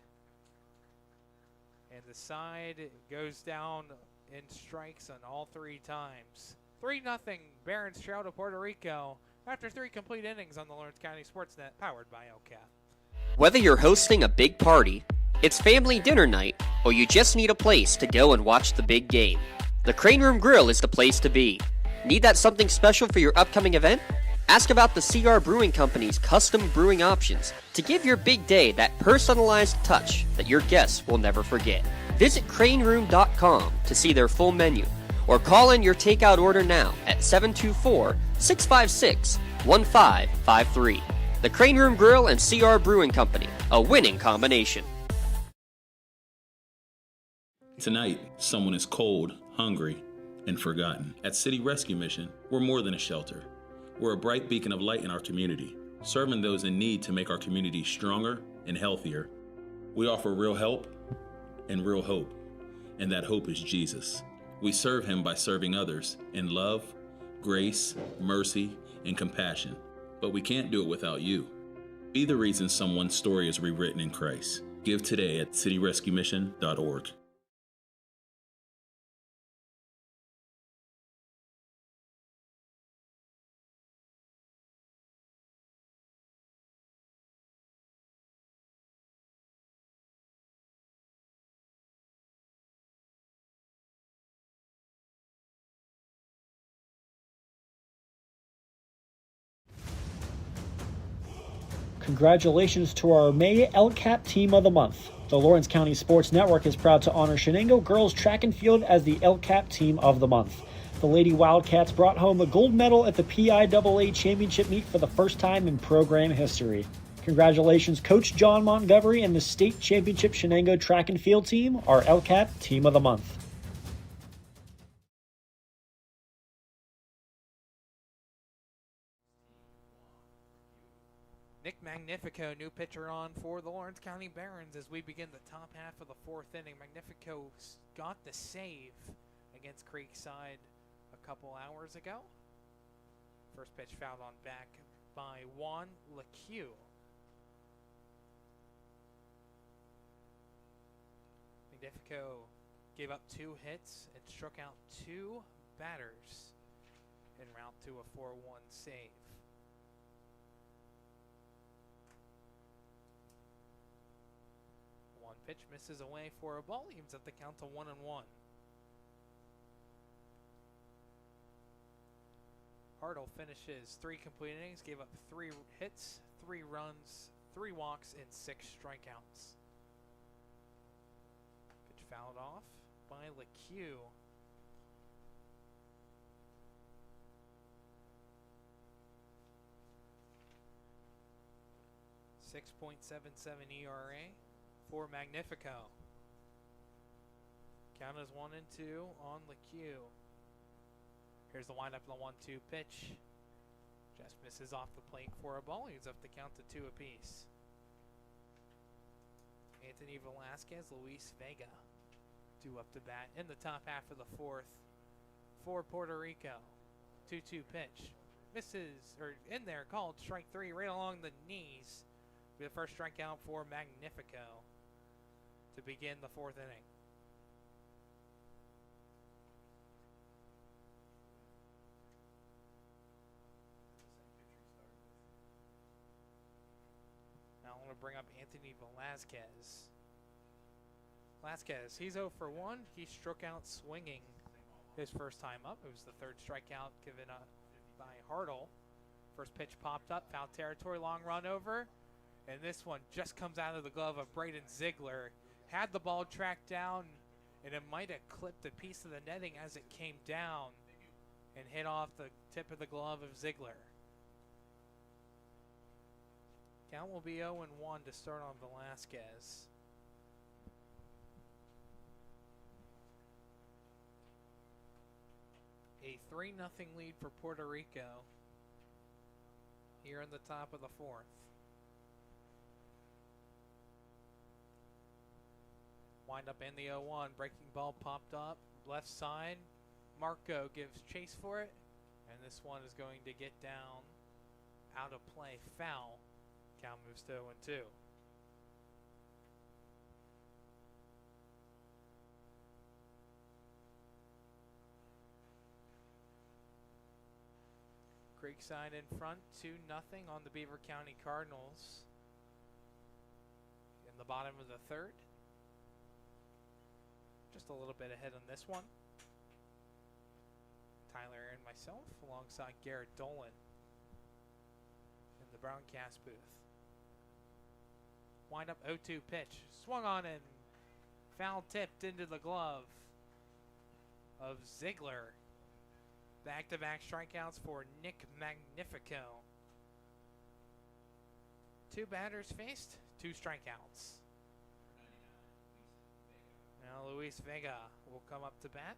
And the side goes down in strikes on all 3 times. 3-0 Barons trail to Puerto Rico after 3 complete innings on the Lawrence County Sportsnet, powered by LCAP. Whether you're hosting a big party, it's family dinner night, or you just need a place to go and watch the big game, the Crane Room Grill is the place to be. Need that something special for your upcoming event? Ask about the CR Brewing Company's custom brewing options to give your big day that personalized touch that your guests will never forget. Visit craneroom.com to see their full menu, or call in your takeout order now at 724-656-1553. The Crane Room Grill and CR Brewing Company, a winning combination. Tonight, someone is cold, hungry, and forgotten. At City Rescue Mission, we're more than a shelter. We're a bright beacon of light in our community, serving those in need to make our community stronger and healthier. We offer real help and real hope, and that hope is Jesus. We serve him by serving others in love, grace, mercy, and compassion. But we can't do it without you. Be the reason someone's story is rewritten in Christ. Give today at cityrescuemission.org. Congratulations to our May LCAP Team of the Month. The Lawrence County Sports Network is proud to honor Shenango Girls Track and Field as the LCAP Team of the Month. The Lady Wildcats brought home a gold medal at the PIAA Championship meet for the first time in program history. Congratulations, Coach John Montgomery and the State Championship Shenango Track and Field Team, our LCAP Team of the Month. Nick Magnifico, new pitcher on for the Lawrence County Barons as we begin the top half of the fourth inning. Magnifico got the save against Creekside a couple hours ago. First pitch fouled on back by Juan LeCue. Magnifico gave up 2 hits and struck out 2 batters en route to a 4-1 save. One pitch misses away for a ball, evens at the count to 1-1. Hartle finishes 3 complete innings, gave up 3 hits, 3 runs, 3 walks, and 6 strikeouts. Pitch fouled off by LeCue. .77 ERA for Magnifico. Count is 1-2 on LeCue. Here's the windup of the 1-2 pitch. Just misses off the plate for a ball. He's up the count to 2 apiece. Anthony Velasquez, Luis Vega, 2 up to bat in the top half of the fourth for Puerto Rico. 2-2 pitch. Misses, or in there, called strike 3 right along the knees. Be the first strikeout for Magnifico to begin the fourth inning. Now I want to bring up Anthony Velasquez. Velasquez, he's 0 for 1. He struck out swinging his first time up. It was the 3rd strikeout given up by Hartle. First pitch popped up, foul territory, long run over. And this one just comes out of the glove of Braden Ziegler. Had the ball tracked down, and it might have clipped a piece of the netting as it came down and hit off the tip of the glove of Ziegler. Count will be 0-1 to start on Velasquez. A 3-0 lead for Puerto Rico here in the top of the fourth. Wind up in the 0-1. Breaking ball popped up. Left side. Marco gives chase for it. And this one is going to get down. Out of play. Foul. Count moves to 0-2. Creekside in front. 2-0 on the Beaver County Cardinals. In the bottom of the third. Just a little bit ahead on this one. Tyler and myself alongside Garrett Dolan in the broadcast booth. Wind up 0-2 pitch. Swung on and foul tipped into the glove of Ziegler. Back-to-back strikeouts for Nick Magnifico. 2 batters faced, 2 strikeouts. Now Luis Vega will come up to bat.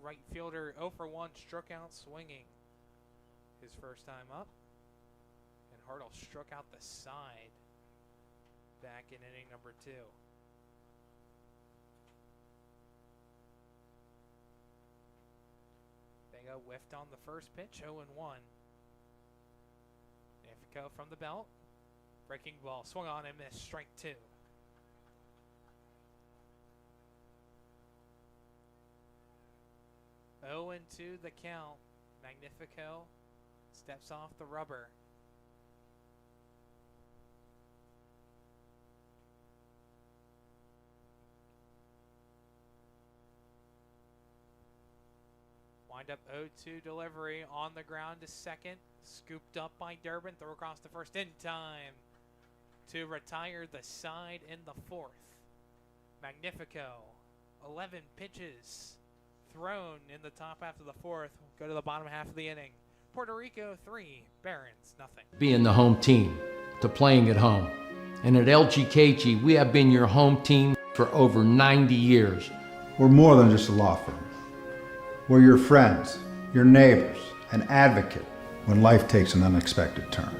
Right fielder 0 for 1, struck out swinging his first time up. And Hartle struck out the side back in inning number 2. Magnifico whiffed on the first pitch, 0-1. Magnifico from the belt. Breaking ball, swung on and missed, strike 2. Oh, and 2 the count. Magnifico steps off the rubber. Wind up 0-2 delivery on the ground to second. Scooped up by Durbin. Throw across the first in time to retire the side in the 4th. Magnifico, 11 pitches thrown in the top half of the 4th. Go to the bottom half of the inning. Puerto Rico 3, Barons nothing. Being the home team, to playing at home. And at LGKG, we have been your home team for over 90 years. We're more than just a law firm. We're your friends, your neighbors, an advocate when life takes an unexpected turn.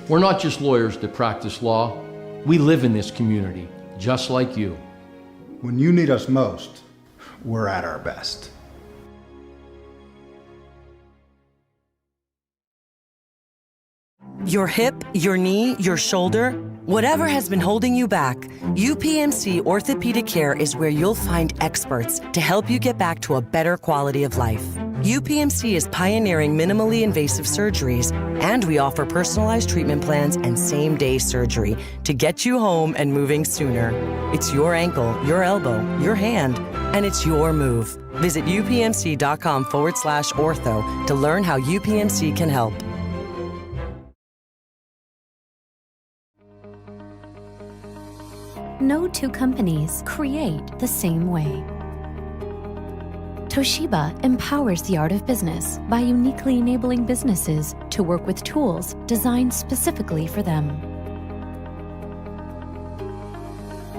We're not just lawyers that practice law. We live in this community, just like you. When you need us most, we're at our best. Your hip, your knee, your shoulder, whatever has been holding you back, UPMC Orthopedic Care is where you'll find experts to help you get back to a better quality of life. UPMC is pioneering minimally invasive surgeries, and we offer personalized treatment plans and same-day surgery to get you home and moving sooner. It's your ankle, your elbow, your hand, and it's your move. Visit upmc.com/ortho to learn how UPMC can help. No two companies create the same way. Toshiba empowers the art of business by uniquely enabling businesses to work with tools designed specifically for them.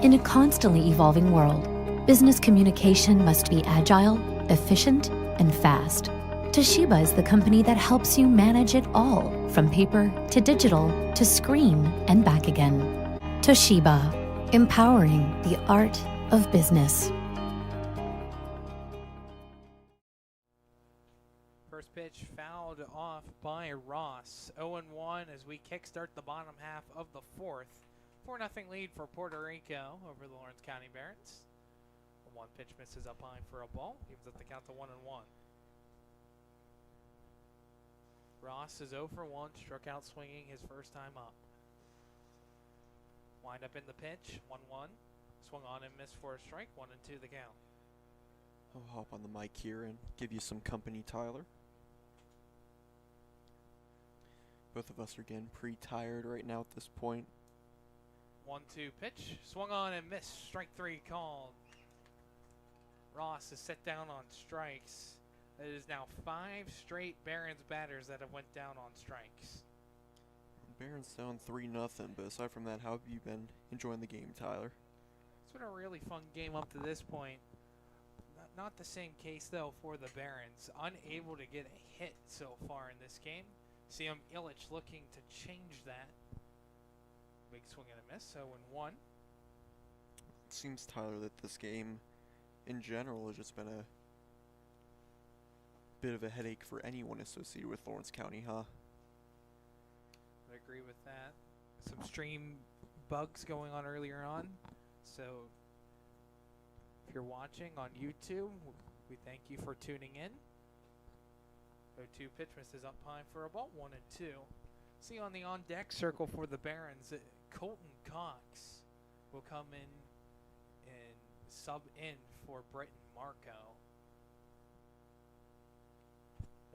In a constantly evolving world, business communication must be agile, efficient, and fast. Toshiba is the company that helps you manage it all, from paper to digital to screen and back again. Toshiba, empowering the art of business. First pitch fouled off by Ross. 0-1 as we kickstart the bottom half of the 4th. 4-0 lead for Puerto Rico over the Lawrence County Barons. One pitch misses up high for a ball. Gives up the count to 1-1. Ross is 0-1, struck out swinging his first time up. Wind up in the pitch, 1-1. Swung on and missed for a strike, 1-2 the count. I'll hop on the mic here and give you some company, Tyler. Both of us are getting pretty tired right now at this point. 1-2 pitch, swung on and missed, strike 3 called. Ross is set down on strikes. It is now 5 straight Barons batters that have went down on strikes. Barons down 3-0, but aside from that, how have you been enjoying the game, Tyler? It's been a really fun game up to this point. Not the same case, though, for the Barons. Unable to get a hit so far in this game. Sam Illich looking to change that. Big swing and a miss, 0-1. It seems, Tyler, that this game, in general, has just been a bit of a headache for anyone associated with Lawrence County, huh? I agree with that. Some stream bugs going on earlier on. So if you're watching on YouTube, we thank you for tuning in. 0-2 pitch misses up high for a ball, 1-2. See on the on-deck circle for the Barons, Colton Cox will come in and sub in for Britton Marco.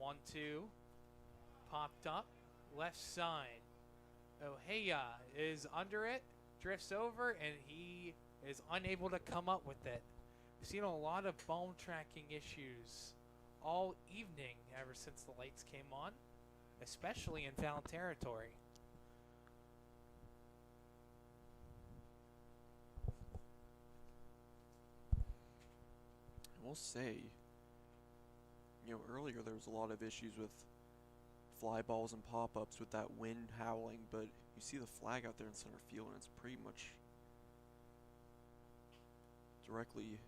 1-2, popped up, left side. Ohea is under it, drifts over, and he is unable to come up with it. We've seen a lot of ball tracking issues all evening ever since the lights came on, especially in foul territory. I will say, earlier there was a lot of issues with fly balls and pop-ups with that wind howling, but you see the flag out there in center field and it's pretty much directly,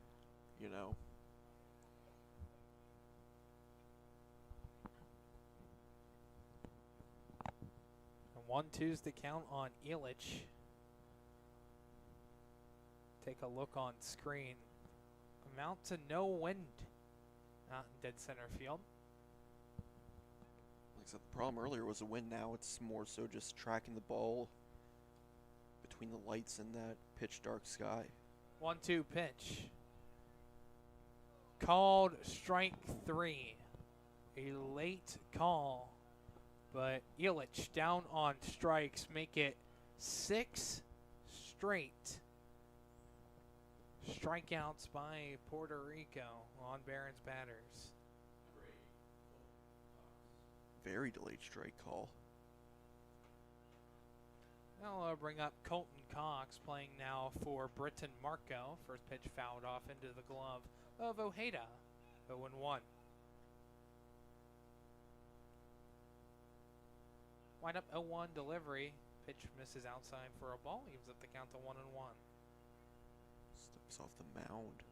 1-2's the count on Elich. Take a look on screen. Amount to no wind out in dead center field. Like I said, the problem earlier was the wind. Now it's more so just tracking the ball between the lights and that pitch dark sky. 1-2 pitch. Called strike 3. A late call. But Elich down on strikes make it 6 straight strikeouts by Puerto Rico on Barron's batters. Very delayed strike call. Now I'll bring up Colton Cox playing now for Britton Marco. First pitch fouled off into the glove of Ojeda. 0-1. Wind up 0-1 delivery. Pitch misses outside for a ball. Evens up the count to 1-1. Steps off the mound.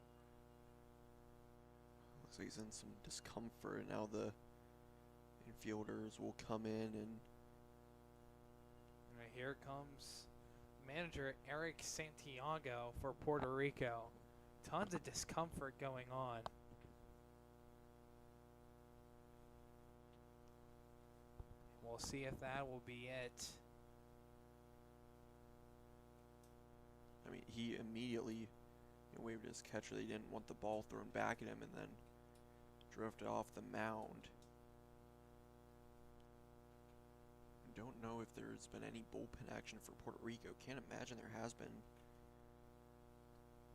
Looks like he's in some discomfort. Now the infielders will come in and here comes manager Eric Santiago for Puerto Rico. Tons of discomfort going on. We'll see if that will be it. I mean, he immediately waved his catcher. They didn't want the ball thrown back at him and then drifted off the mound. Don't know if there's been any bullpen action for Puerto Rico. Can't imagine there has been.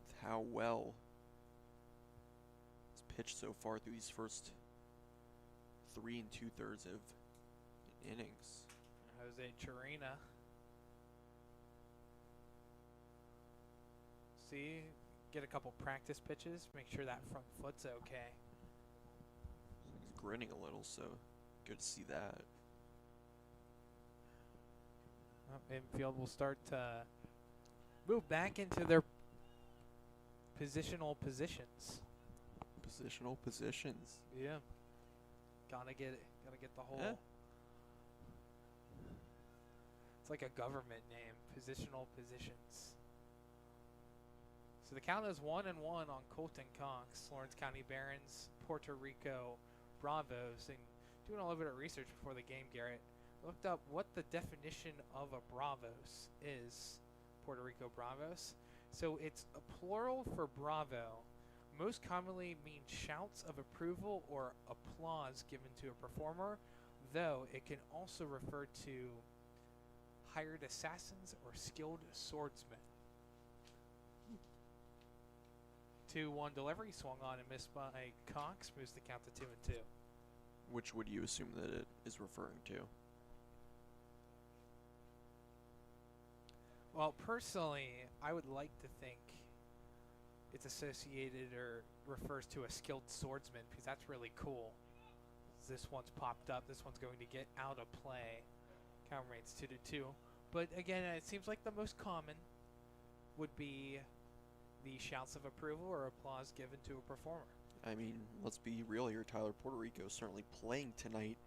With how well it's pitched so far through these first 3 2/3 of innings. Jose Chirina. See, get a couple practice pitches, make sure that front foot's okay. He's grinning a little, so good to see that. Infield will start to move back into their positional positions. Positional positions. Yeah. Gotta get it. Gotta get the whole. Yeah. It's like a government name. Positional positions. So the count is 1-1 on Colton Cox, Lawrence County Barons, Puerto Rico Bravos, and doing a little bit of research before the game, Garrett. Looked up what the definition of a Bravos is, Puerto Rico Bravos. So it's a plural for bravo. Most commonly means shouts of approval or applause given to a performer, though it can also refer to hired assassins or skilled swordsmen. 2-1 delivery, swung on and missed by Cox, moves the count to 2-2. Which would you assume that it is referring to? Well, personally, I would like to think it's associated or refers to a skilled swordsman because that's really cool. This one's popped up. This one's going to get out of play. Count rates 2-2. But again, it seems like the most common would be the shouts of approval or applause given to a performer. I mean, let's be real here, Tyler. Puerto Rico is certainly playing tonight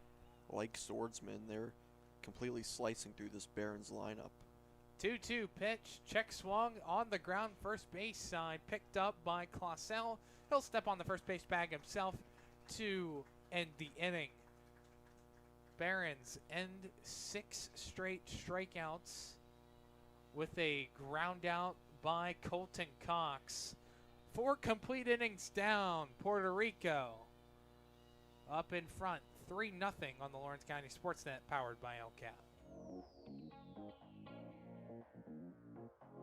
like swordsmen. They're completely slicing through this Barons lineup. 2-2 pitch, check swung on the ground, first base side, picked up by Clausel. He'll step on the first base bag himself to end the inning. Barons end 6 straight strikeouts with a ground out by Colton Cox. 4 complete innings down, Puerto Rico up in front, 3-0 on the Lawrence County Sportsnet, powered by LCAP.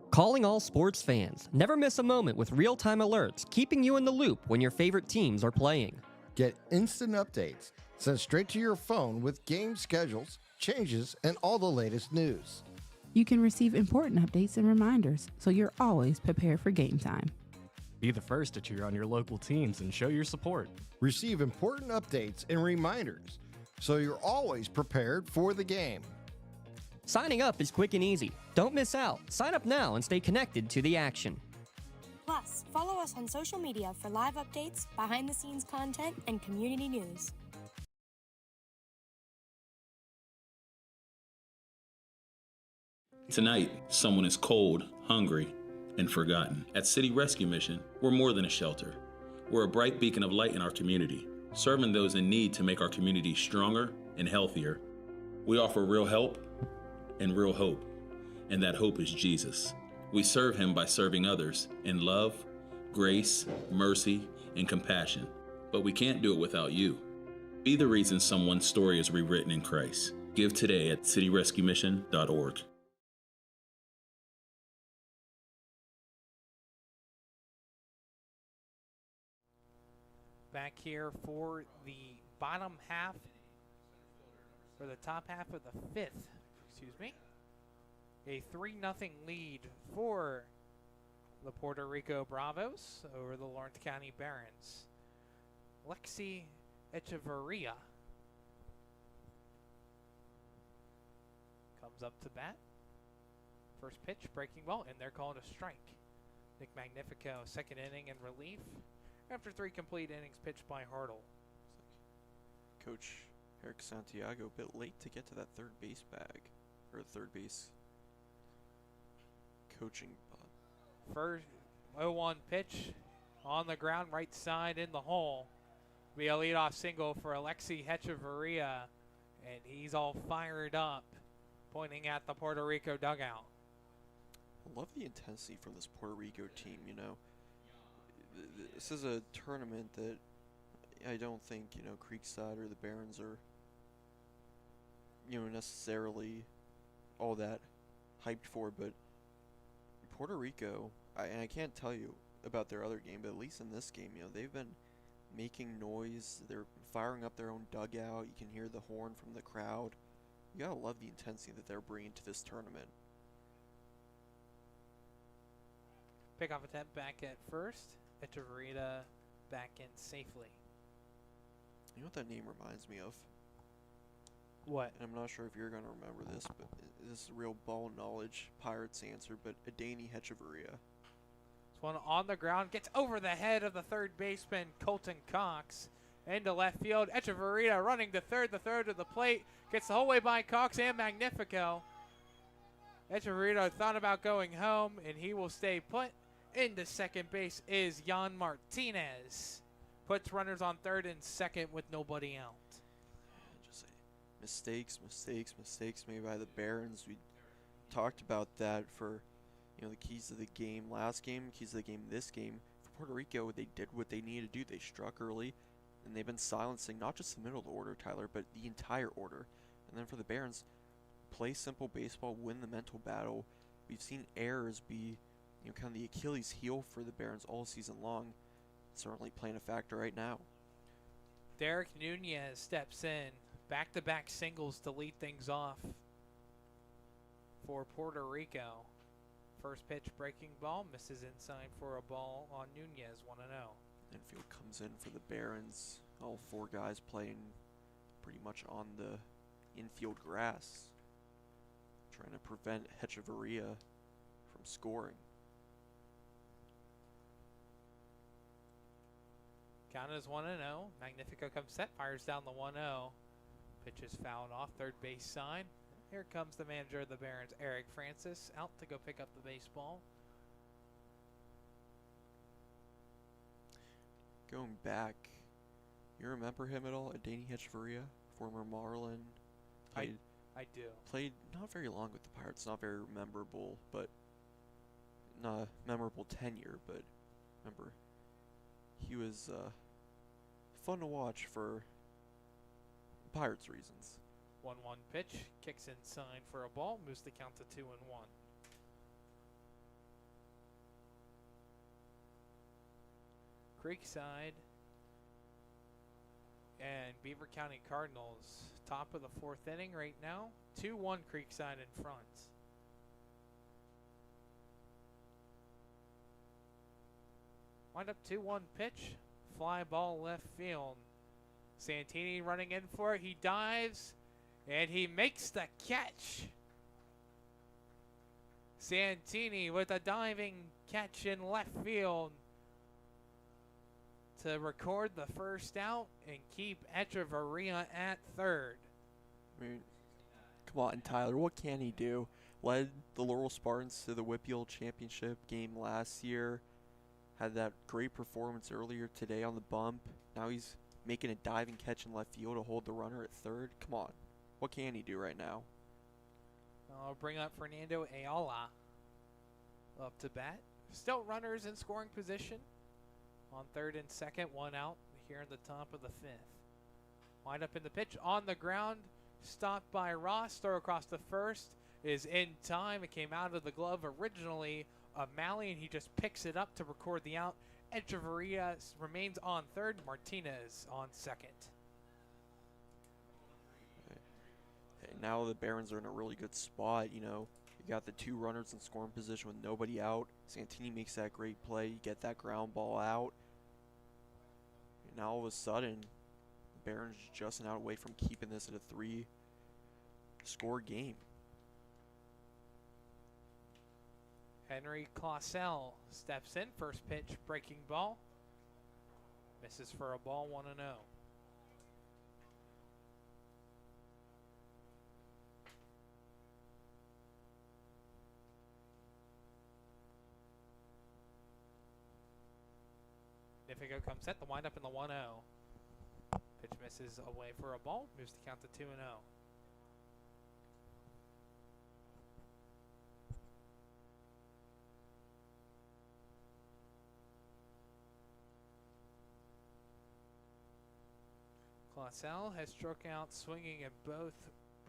Calling all sports fans. Never miss a moment with real-time alerts, keeping you in the loop when your favorite teams are playing. Get instant updates sent straight to your phone with game schedules, changes, and all the latest news. You can receive important updates and reminders, so you're always prepared for game time. Be the first to cheer on your local teams and show your support. Receive important updates and reminders, so you're always prepared for the game. Signing up is quick and easy. Don't miss out. Sign up now and stay connected to the action. Plus, follow us on social media for live updates, behind-the-scenes content, and community news. Tonight, someone is cold, hungry, and forgotten. At City Rescue Mission, we're more than a shelter. We're a bright beacon of light in our community, serving those in need to make our community stronger and healthier. We offer real help and real hope, and that hope is Jesus. We serve him by serving others in love, grace, mercy, and compassion. But we can't do it without you. Be the reason someone's story is rewritten in Christ. Give today at cityrescuemission.org. Back here for the bottom half, or the top half of the fifth, excuse me. A 3-0 lead for the Puerto Rico Bravos over the Lawrence County Barons. Lexi Echeverria comes up to bat. First pitch, breaking ball, and they're calling a strike. Nick Magnifico, second inning in relief after 3 complete innings pitched by Hartle. Coach Eric Santiago a bit late to get to that third base bag, or third base coaching. First 0-1 pitch on the ground, right side in the hole. Be a leadoff single for Alexi Hecheverria, and he's all fired up, pointing at the Puerto Rico dugout. I love the intensity from this Puerto Rico team, you know. This is a tournament that I don't think, you know, Creekside or the Barons are, you know, necessarily all that hyped for, but Puerto Rico, and I can't tell you about their other game, but at least in this game, you know, they've been making noise. They're firing up their own dugout. You can hear the horn from the crowd. You gotta love the intensity that they're bringing to this tournament. Pickoff attempt back at first. Echeverria back in safely. You know what that name reminds me of? What? And I'm not sure if you're going to remember this, but this is real ball knowledge, Pirates answer, but Adani Hecheverria. This one on the ground, gets over the head of the third baseman, Colton Cox, into left field. Echeverria running to third, the third to the plate, gets the whole way by Cox and Magnifico. Echeverria thought about going home, and he will stay put. Into second base is Jan Martinez. Puts runners on third and second with nobody out. Just mistakes made by the Barons. We talked about that for, you know, the keys of the game last game, keys of the game this game. For Puerto Rico, they did what they needed to do. They struck early, and they've been silencing not just the middle of the order, Tyler, but the entire order. And then for the Barons, play simple baseball, win the mental battle. We've seen errors be, you know, kind of the Achilles heel for the Barons all season long. Certainly playing a factor right now. Derek Nunez steps in. Back-to-back singles to lead things off for Puerto Rico. First pitch, breaking ball, misses inside for a ball on Nunez, 1-0. Infield comes in for the Barons. All 4 guys playing pretty much on the infield grass, trying to prevent Hecheverria from scoring. Count is 1-0. Magnifico comes set, fires down the 1-0. Pitch is fouled off, third base side. Here comes the manager of the Barons, Eric Francis, out to go pick up the baseball. Going back, you remember him at all? Adani Hecheverria, former Marlin. I do. Played not very long with the Pirates, not very memorable, but not memorable tenure, but remember, he was fun to watch for Pirates reasons. 1-1 pitch, kicks inside for a ball, moves the count to 2-1. Creekside and Beaver County Cardinals, top of the 4th inning right now. 2-1 Creekside in front. Wind up 2-1 pitch, fly ball left field. Santini running in for it. He dives and he makes the catch. Santini with a diving catch in left field to record the first out and keep Echeverria at third. I mean, come on, Tyler. What can he do? led the Laurel Spartans to the WPIAL Championship game last year. Had that great performance earlier today on the bump. Now he's making a diving catch in left field to hold the runner at third. Come on. What can he do right now? I'll bring up Fernando Ayala up to bat. Still runners in scoring position on third and second. One out here in the top of the fifth. Wind up in the pitch on the ground. Stopped by Ross. Throw across the first is in time. It came out of the glove originally of Malley, and he just picks it up to record the out. Echeverria remains on third. Martinez on second. Okay, now the Barons are in a really good spot. You know, you got the two runners in scoring position with nobody out. Santini makes that great play. You get that ground ball out. And now all of a sudden, the Barons just an out away from keeping this at a 3-score game. Henry Clausel steps in. First pitch, breaking ball. Misses for a ball, 1-0. Nifico comes set. The windup in the 1-0. Pitch misses away for a ball. Moves the count to 2-0. Clausel has struck out swinging at both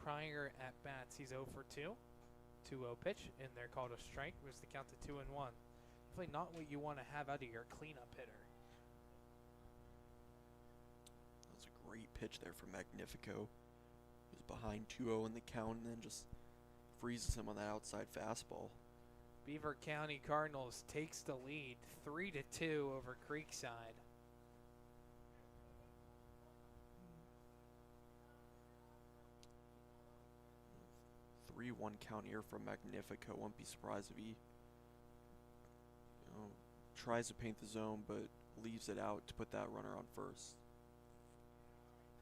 prior at-bats. He's 0 for 2. 2-0 pitch, and they're called a strike. Moves the count to 2-1. Definitely not what you want to have out of your cleanup hitter. That was a great pitch there from Magnifico. He was behind 2-0 in the count and then just freezes him on that outside fastball. Beaver County Cardinals takes the lead 3-2 over Creekside. 3-1 count here from Magnifico. Won't be surprised if he tries to paint the zone but leaves it out to put that runner on first.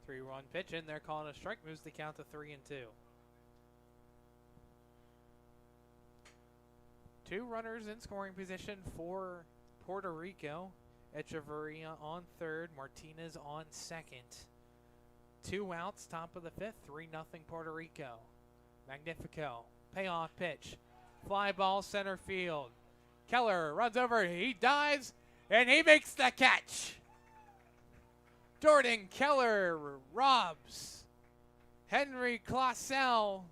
3-1 pitch in there, calling a strike. Moves the count to 3-2. Two runners in scoring position for Puerto Rico. Echeverria on third, Martinez on second. 2 outs, top of the fifth, 3-0 Puerto Rico. Magnifico, payoff pitch, fly ball center field. Keller runs over, he dives, and he makes the catch. Jordan Keller robs Henry Clausel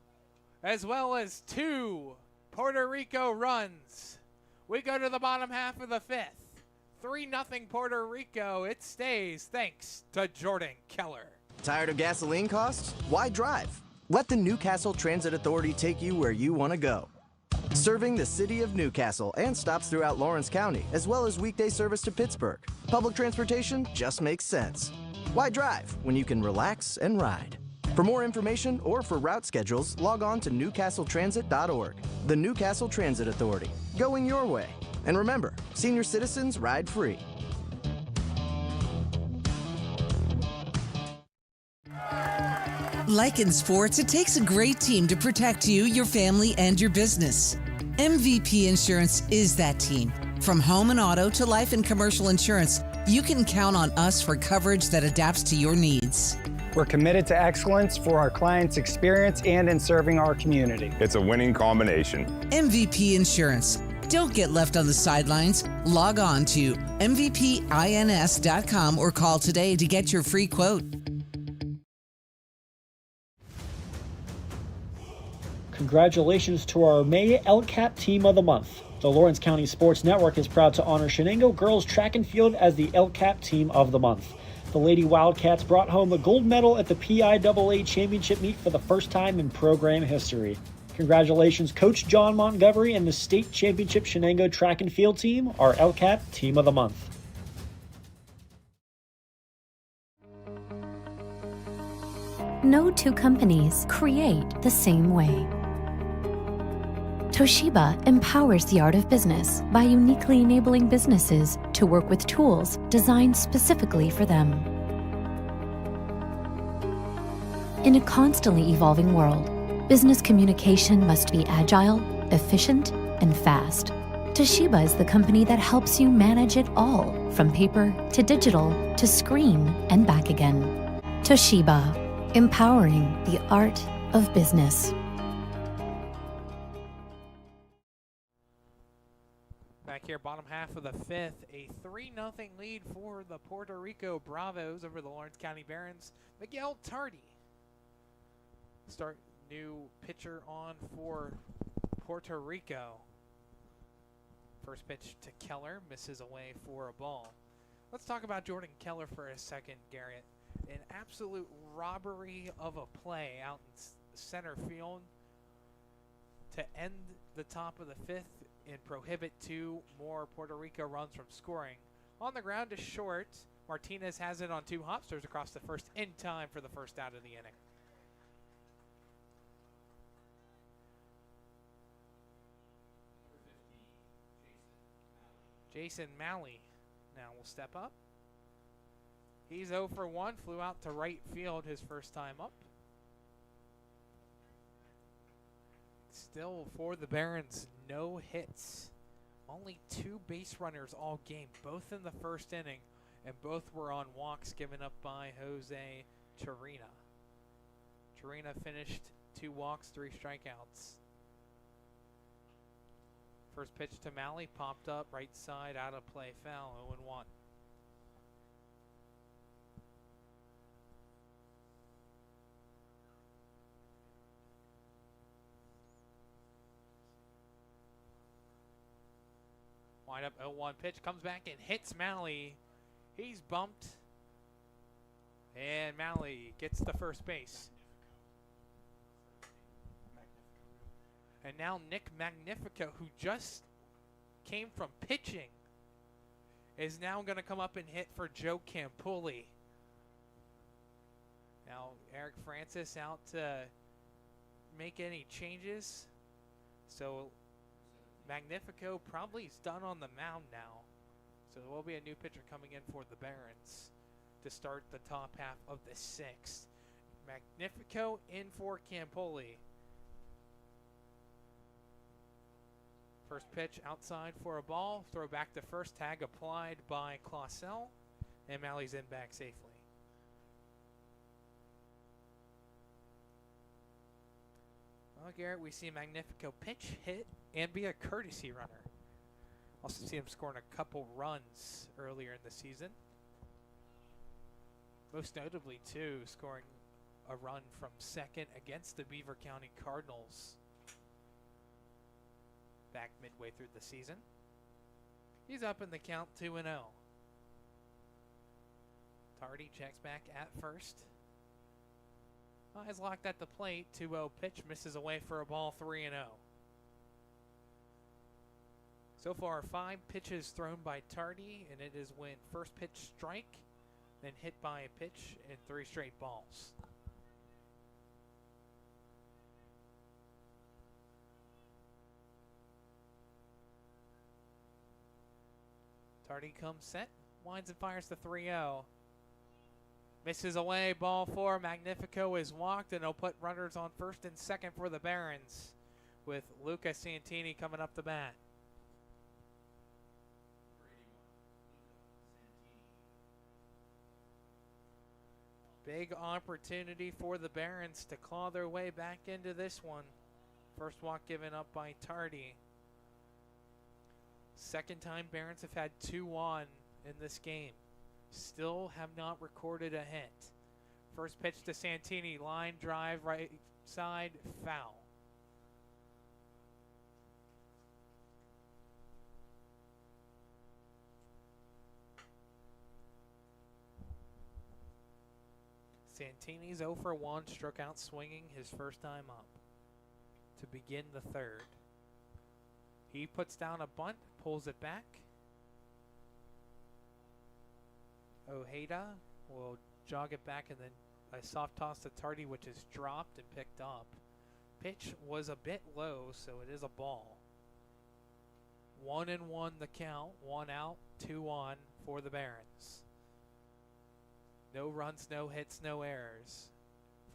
as well as 2 Puerto Rico runs. We go to the bottom half of the fifth. 3-0 Puerto Rico. It stays thanks to Jordan Keller. Tired of gasoline costs? Why drive? Let the Newcastle Transit Authority take you where you want to go. Serving the city of Newcastle and stops throughout Lawrence County, as well as weekday service to Pittsburgh. Public transportation just makes sense. Why drive when you can relax and ride? For more information or for route schedules, log on to newcastletransit.org. The Newcastle Transit Authority, going your way. And remember, senior citizens ride free. Like in sports, it takes a great team to protect you, your family, and your business. MVP Insurance is that team. From home and auto to life and commercial insurance, you can count on us for coverage that adapts to your needs. We're committed to excellence for our clients' experience and in serving our community. It's a winning combination. MVP Insurance. Don't get left on the sidelines. Log on to mvpins.com or call today to get your free quote. Congratulations to our May LCAP Team of the Month. The Lawrence County Sports Network is proud to honor Shenango Girls Track and Field as the LCAP Team of the Month. The Lady Wildcats brought home the gold medal at the PIAA Championship meet for the first time in program history. Congratulations, Coach John Montgomery and the State Championship Shenango Track and Field Team, our LCAP Team of the Month. No two companies create the same way. Toshiba empowers the art of business by uniquely enabling businesses to work with tools designed specifically for them. In a constantly evolving world, Business communication must be agile, efficient, and fast. Toshiba is the company that helps you manage it all, from paper to digital to screen and back again. Toshiba, empowering the art of business. Back here, bottom half of the fifth, a 3-0 lead for the Puerto Rico Bravos over the Lawrence County Barons. Miguel Tardy, new pitcher on for Puerto Rico. First pitch to Keller, misses away for a ball. Let's talk about Jordan Keller for a second, Garrett. An absolute robbery of a play out in center field to end the top of the fifth and prohibit 2 more Puerto Rico runs from scoring. On the ground to short, Martinez has it on 2 hops, throws across the first in time for the first out of the inning. Jason Malley now will step up. He's 0 for 1, flew out to right field his first time up. Still for the Barons, no hits. Only 2 base runners all game, both in the first inning, and both were on walks given up by Jose Chirina. Chirina finished 2 walks, 3 strikeouts. First pitch to Malley, popped up, right side, out of play, foul, 0-1. Wind up 0-1 pitch, comes back and hits Malley. He's bumped, and Malley gets the first base. And now Nick Magnifico, who just came from pitching, is now going to come up and hit for Joe Campoli. Now Eric Francis out to make any changes. So Magnifico probably is done on the mound now. So there will be a new pitcher coming in for the Barons to start the top half of the 6th. Magnifico in for Campoli. First pitch outside for a ball. Throw back to first. Tag applied by Clausel. And Malley's in back safely. Well, Garrett, we see Magnifico pitch, hit, and be a courtesy runner. Also see him scoring a couple runs earlier in the season. Most notably, too, scoring a run from second against the Beaver County Cardinals back midway through the season. He's up in the count, 2-0. Tardy checks back at first. Eyes locked at the plate, 2-0 pitch, misses away for a ball, 3-0. So far, 5 pitches thrown by Tardy, and it is when first pitch strike, then hit by a pitch, and 3 straight balls. Tardy comes set, winds and fires the 3-0. Misses away, ball 4. Magnifico is walked, and he'll put runners on first and second for the Barons, with Luca Santini coming up the bat. Big opportunity for the Barons to claw their way back into this one. First walk given up by Tardy. Second time Barons have had 2 on in this game. Still have not recorded a hit. First pitch to Santini, line drive, right side, foul. Santini's 0 for 1, struck out swinging his first time up to begin the 3rd. He puts down a bunt, pulls it back. Ojeda will jog it back, and then a soft toss to Tardy, which is dropped and picked up. Pitch was a bit low, so it is a ball. 1-1 the count, 1 out, 2 on for the Barons. No runs, no hits, no errors.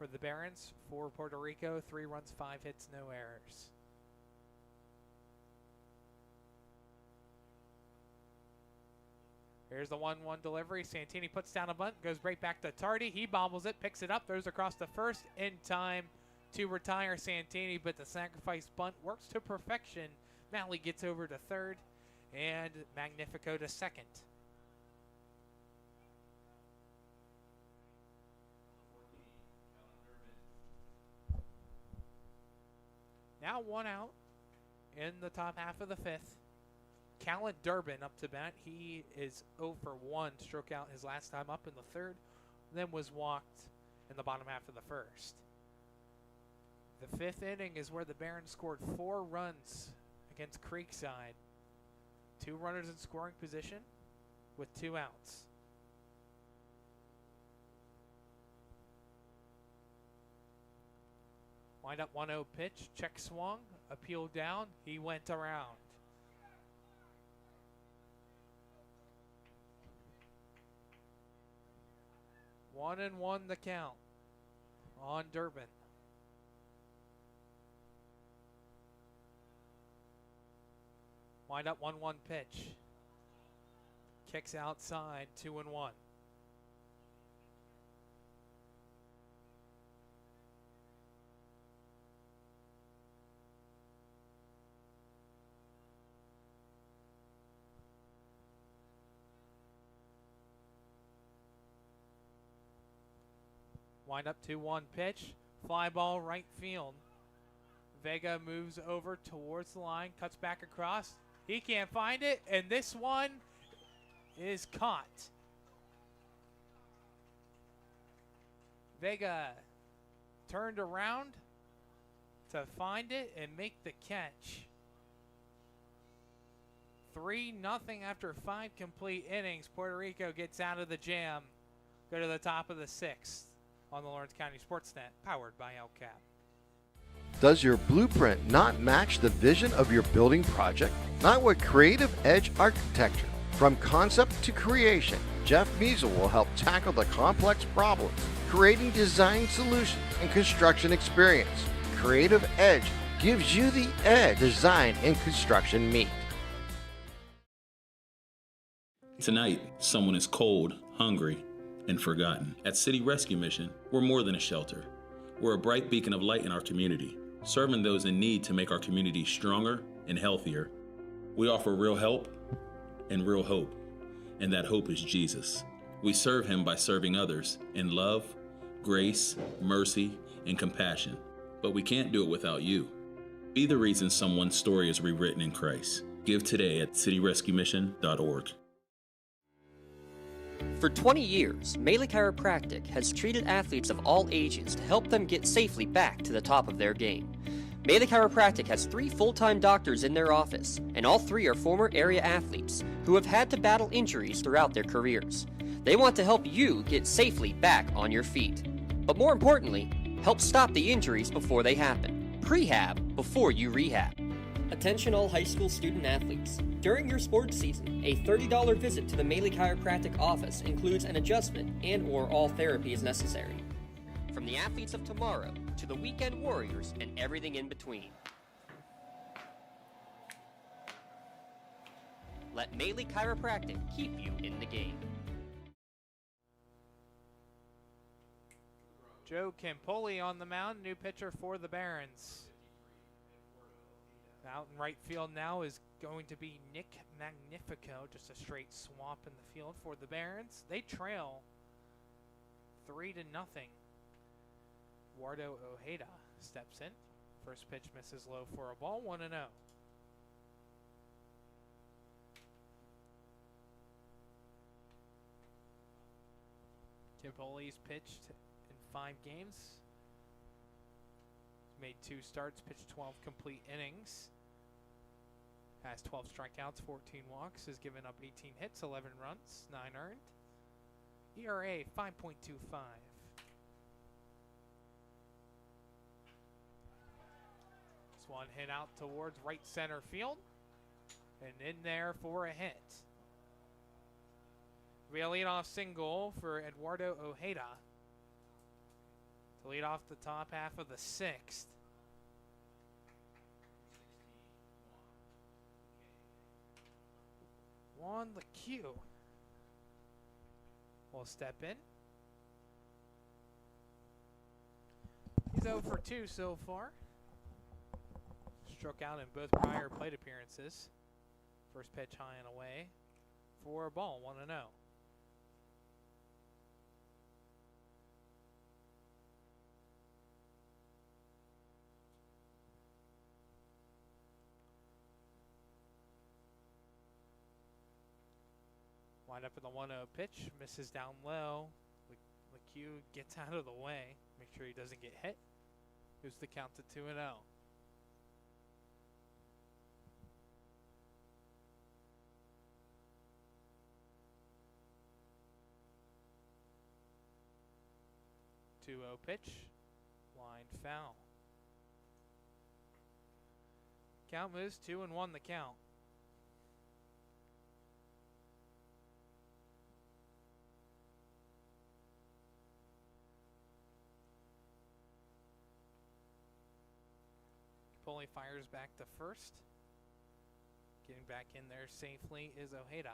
for the Barons. For Puerto Rico, 3 runs, 5 hits, no errors. Here's the 1-1 delivery. Santini puts down a bunt, goes right back to Tardy. He bobbles it, picks it up, throws across the first in time to retire Santini, but the sacrifice bunt works to perfection. Malley gets over to third, and Magnifico to second. Now 1 out in the top half of the 5th. Callan Durbin up to bat. He is 0 for 1, struck out his last time up in the 3rd, then was walked in the bottom half of the 1st. The 5th inning is where the Barons scored 4 runs against Creekside. 2 runners in scoring position with 2 outs. Wind up 1-0 pitch, check swung, appeal down, he went around. One and one the count on Durbin. Wind up 1-1 pitch. Kicks outside, 2-1. Wind up 2-1 pitch. Fly ball right field. Vega moves over towards the line, cuts back across. He can't find it, and this one is caught. Vega turned around to find it and make the catch. 3-0 after 5 complete innings. Puerto Rico gets out of the jam. Go to the top of the 6th. On the Lawrence County Sportsnet, powered by LCAP. Does your blueprint not match the vision of your building project? Not with Creative Edge Architecture. From concept to creation, Jeff Measle will help tackle the complex problems, creating design solutions and construction experience. Creative Edge gives you the edge design and construction meet. Tonight, someone is cold, hungry, and forgotten. At City Rescue Mission, we're more than a shelter. We're a bright beacon of light in our community, serving those in need to make our community stronger and healthier. We offer real help and real hope, and that hope is Jesus. We serve him by serving others in love, grace, mercy, and compassion. But we can't do it without you. Be the reason someone's story is rewritten in Christ. Give today at cityrescuemission.org. For 20 years, Melee Chiropractic has treated athletes of all ages to help them get safely back to the top of their game. Melee Chiropractic has 3 full-time doctors in their office, and all 3 are former area athletes who have had to battle injuries throughout their careers. They want to help you get safely back on your feet. But more importantly, help stop the injuries before they happen. Prehab before you rehab. Attention all high school student athletes. During your sports season, a $30 visit to the Melee Chiropractic office includes an adjustment and/or all therapy is necessary. From the athletes of tomorrow to the weekend warriors and everything in between. Let Melee Chiropractic keep you in the game. Joe Campoli on the mound, new pitcher for the Barons. Out in right field now is going to be Nick Magnifico, just a straight swamp in the field for the Barons. They trail 3-0. Eduardo Ojeda steps in. First pitch misses low for a ball, 1-0. Capoli's pitched in 5 games. Made 2 starts, pitched 12 complete innings. Has 12 strikeouts, 14 walks, has given up 18 hits, 11 runs, 9 earned. ERA 5.25. This one hit out towards right center field and in there for a hit. Be a leadoff single for Eduardo Ojeda to lead off the top half of the sixth. Juan LeCue will step in. He's 0 for 2 so far. Struck out in both prior plate appearances. First pitch high and away for a ball, 1-0. Wind up in the 1-0 pitch, misses down low. LeCue gets out of the way, make sure he doesn't get hit. Here's the count to 2-0. Pitch, line foul. Count moves 2-1 the count. Capoli fires back to first. Getting back in there safely is Ojeda.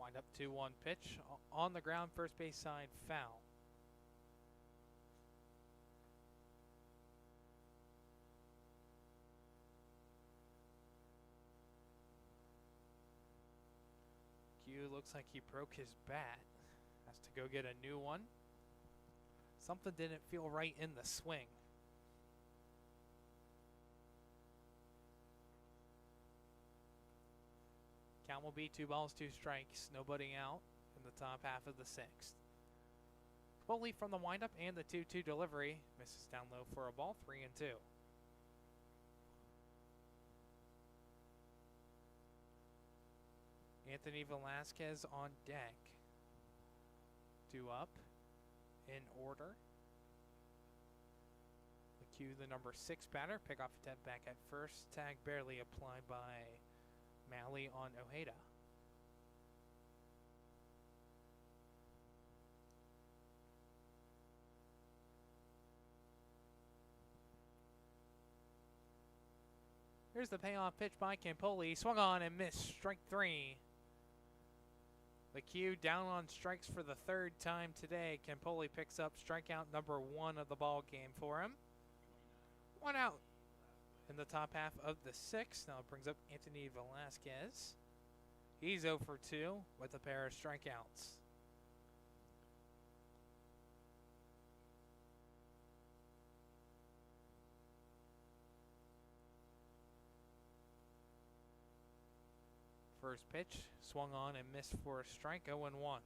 Wind up 2-1 pitch on the ground, first base side, foul. Q looks like he broke his bat. Has to go get a new one. Something didn't feel right in the swing. Count will be 2 balls, 2 strikes. Nobody out in the top half of the sixth. Capoli from the windup and the 2-2 delivery. Misses down low for a ball, 3-2. Anthony Velasquez on deck. 2 up in order. LeCue, the number 6 batter. Pick off attempt back at first. Tag barely applied by Malley on Ojeda. Here's the payoff pitch by Campoli. Swung on and missed. Strike 3. LeCue down on strikes for the 3rd time today. Campoli picks up strikeout number 1 of the ball game for him. 1 out in the top half of the 6th. Now it brings up Anthony Velasquez. He's 0 for 2 with a pair of strikeouts. First pitch, swung on and missed for a strike, 0-1.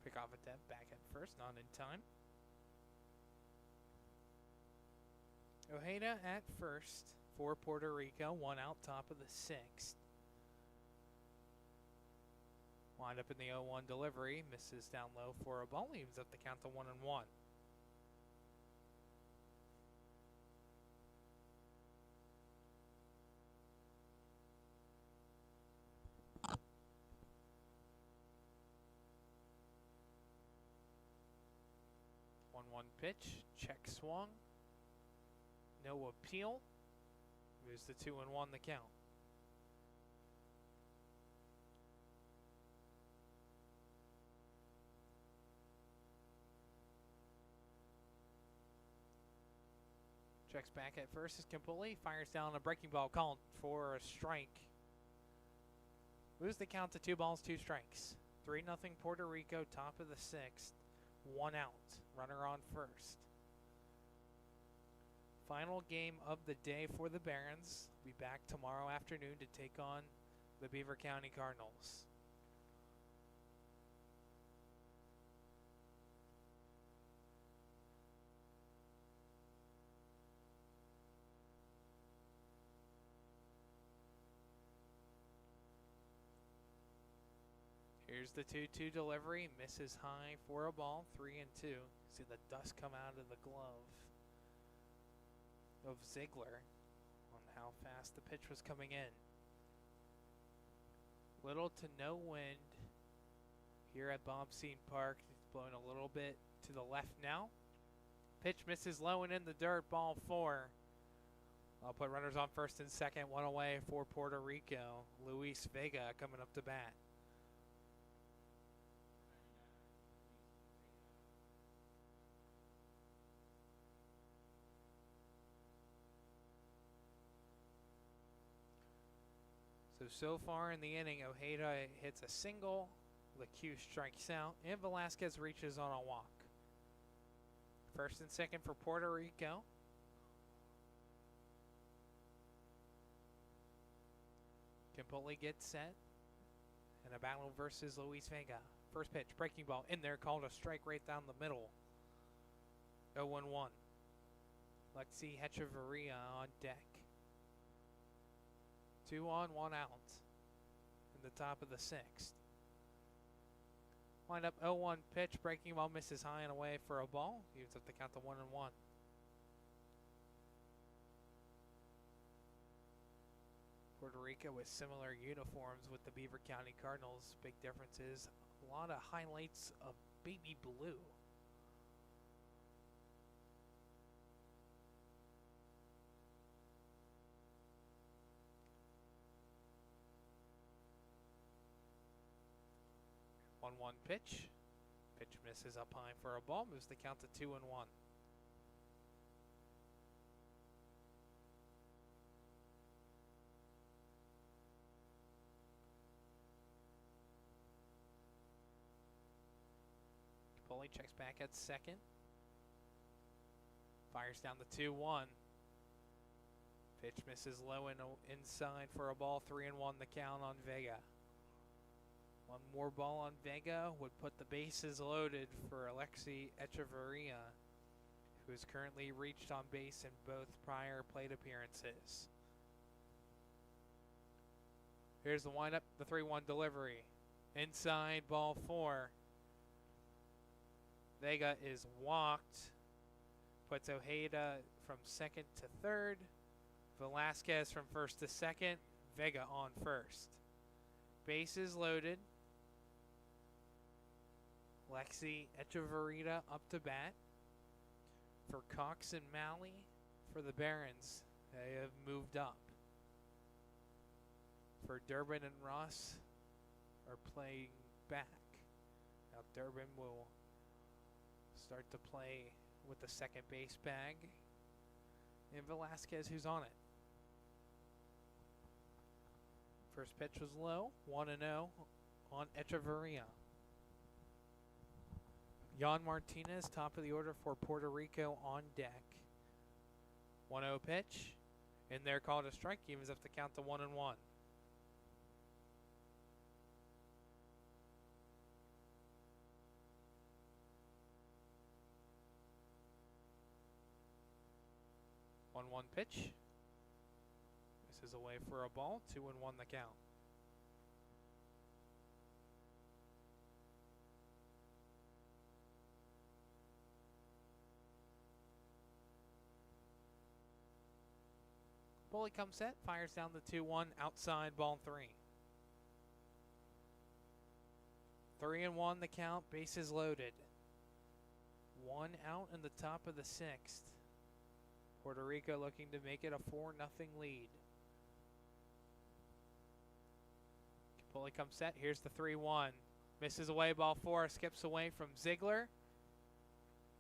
Pick off attempt back at first, not in time. Ojeda at first for Puerto Rico, 1 out, top of the 6th. Wind up in the 0-1 delivery, misses down low for a ball, leaves up the count to 1-1. Pitch, check swung, no appeal, moves the 2-1 the count. Checks back at first as Campoli fires down a breaking ball called for a strike. Moves the count to 2 balls, 2 strikes. 3-0 Puerto Rico, top of the 6th. 1 out. Runner on first. Final game of the day for the Barons. Be back tomorrow afternoon to take on the Beaver County Cardinals. Here's the 2-2 delivery. Misses high for a ball. 3-2. See the dust come out of the glove of Ziegler on how fast the pitch was coming in. Little to no wind here at Bob-Scene Park. It's blowing a little bit to the left now. Pitch misses low and in the dirt. Ball 4. I'll put runners on first and second. One away for Puerto Rico. Luis Vega coming up to bat. So far in the inning, Ojeda hits a single, LeCue strikes out, and Velasquez reaches on a walk. First and second for Puerto Rico. Campoli gets set, and a battle versus Luis Vega. First pitch, breaking ball in there, called a strike right down the middle. 0-1. Lexi Hechavarria on deck. 2 on, 1 out in the top of the 6th. Wind up 0-1 pitch, breaking ball misses high and away for a ball. Evens up the count to 1-1. Puerto Rico with similar uniforms with the Beaver County Cardinals. Big difference is a lot of highlights of baby blue. One pitch. Pitch misses up high for a ball. Moves the count to 2-1. Capoli checks back at second. Fires down the 2-1. Pitch misses low and inside for a ball. 3-1 the count on Vega. One more ball on Vega would put the bases loaded for Alexi Echeverria, who is currently reached on base in both prior plate appearances. Here's the windup, the 3-1 delivery. Inside, ball 4. Vega is walked. Puts Ojeda from second to third. Velasquez from first to second. Vega on first. Bases loaded. Lexi Echeverria up to bat. For Cox and Malley, for the Barons, they have moved up. For Durbin and Ross are playing back. Now Durbin will start to play with the second base bag. And Velasquez, who's on it. First pitch was low, 1-0 on Echeverria. Jan Martinez, top of the order for Puerto Rico on deck. 1-0 pitch. In there, called a strike. Evens up the count to 1-1. One pitch. This is away for a ball. 2-1 the count. Bully comes set, fires down the 2-1, outside, ball 3. 3-1 the count, bases loaded. 1 out in the top of the 6th. Puerto Rico looking to make it a 4-0 lead. Bully comes set, here's the 3-1. Misses away, ball 4, skips away from Ziegler.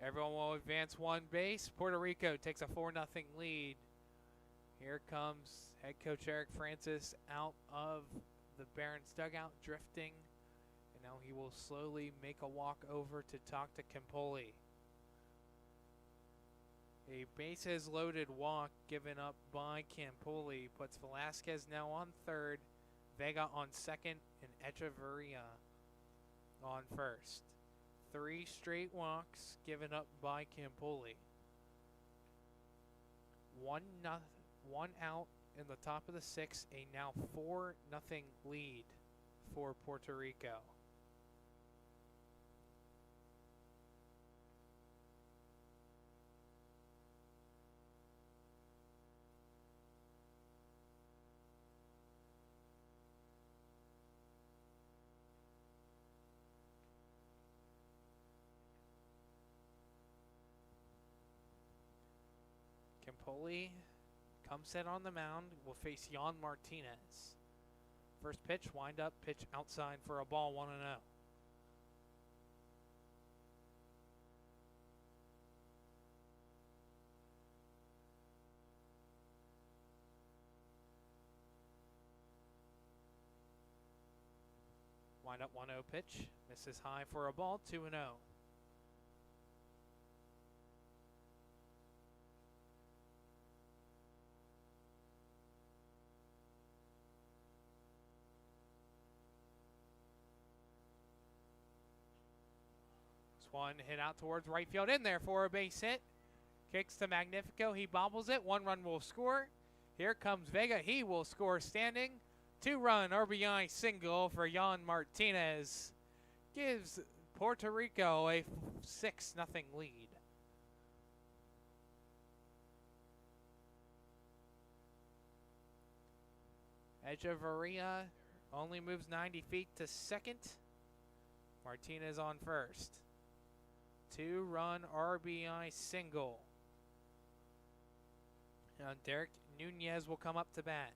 Everyone will advance one base. Puerto Rico takes a 4-0 lead. Here comes head coach Eric Francis out of the Barons dugout, drifting. And now he will slowly make a walk over to talk to Campoli. A bases loaded walk given up by Campoli puts Velasquez now on third, Vega on second, and Echeverria on first. 3 straight walks given up by Campoli. 1 out in the top of the 6th, a now 4-0 lead for Puerto Rico. Campoli comes set on the mound, will face Jan Martinez. First pitch, wind up, pitch outside for a ball, 1-0. Wind up 1-0 pitch, misses high for a ball, 2-0. One hit out towards right field, in there for a base hit. Kicks to Magnifico, he bobbles it, 1 run will score. Here comes Vega, he will score standing. 2-run RBI single for Jan Martinez. Gives Puerto Rico a 6-0 lead. Echeverria only moves 90 feet to second. Martinez on first. 2-run RBI single. Now Derek Nunez will come up to bat.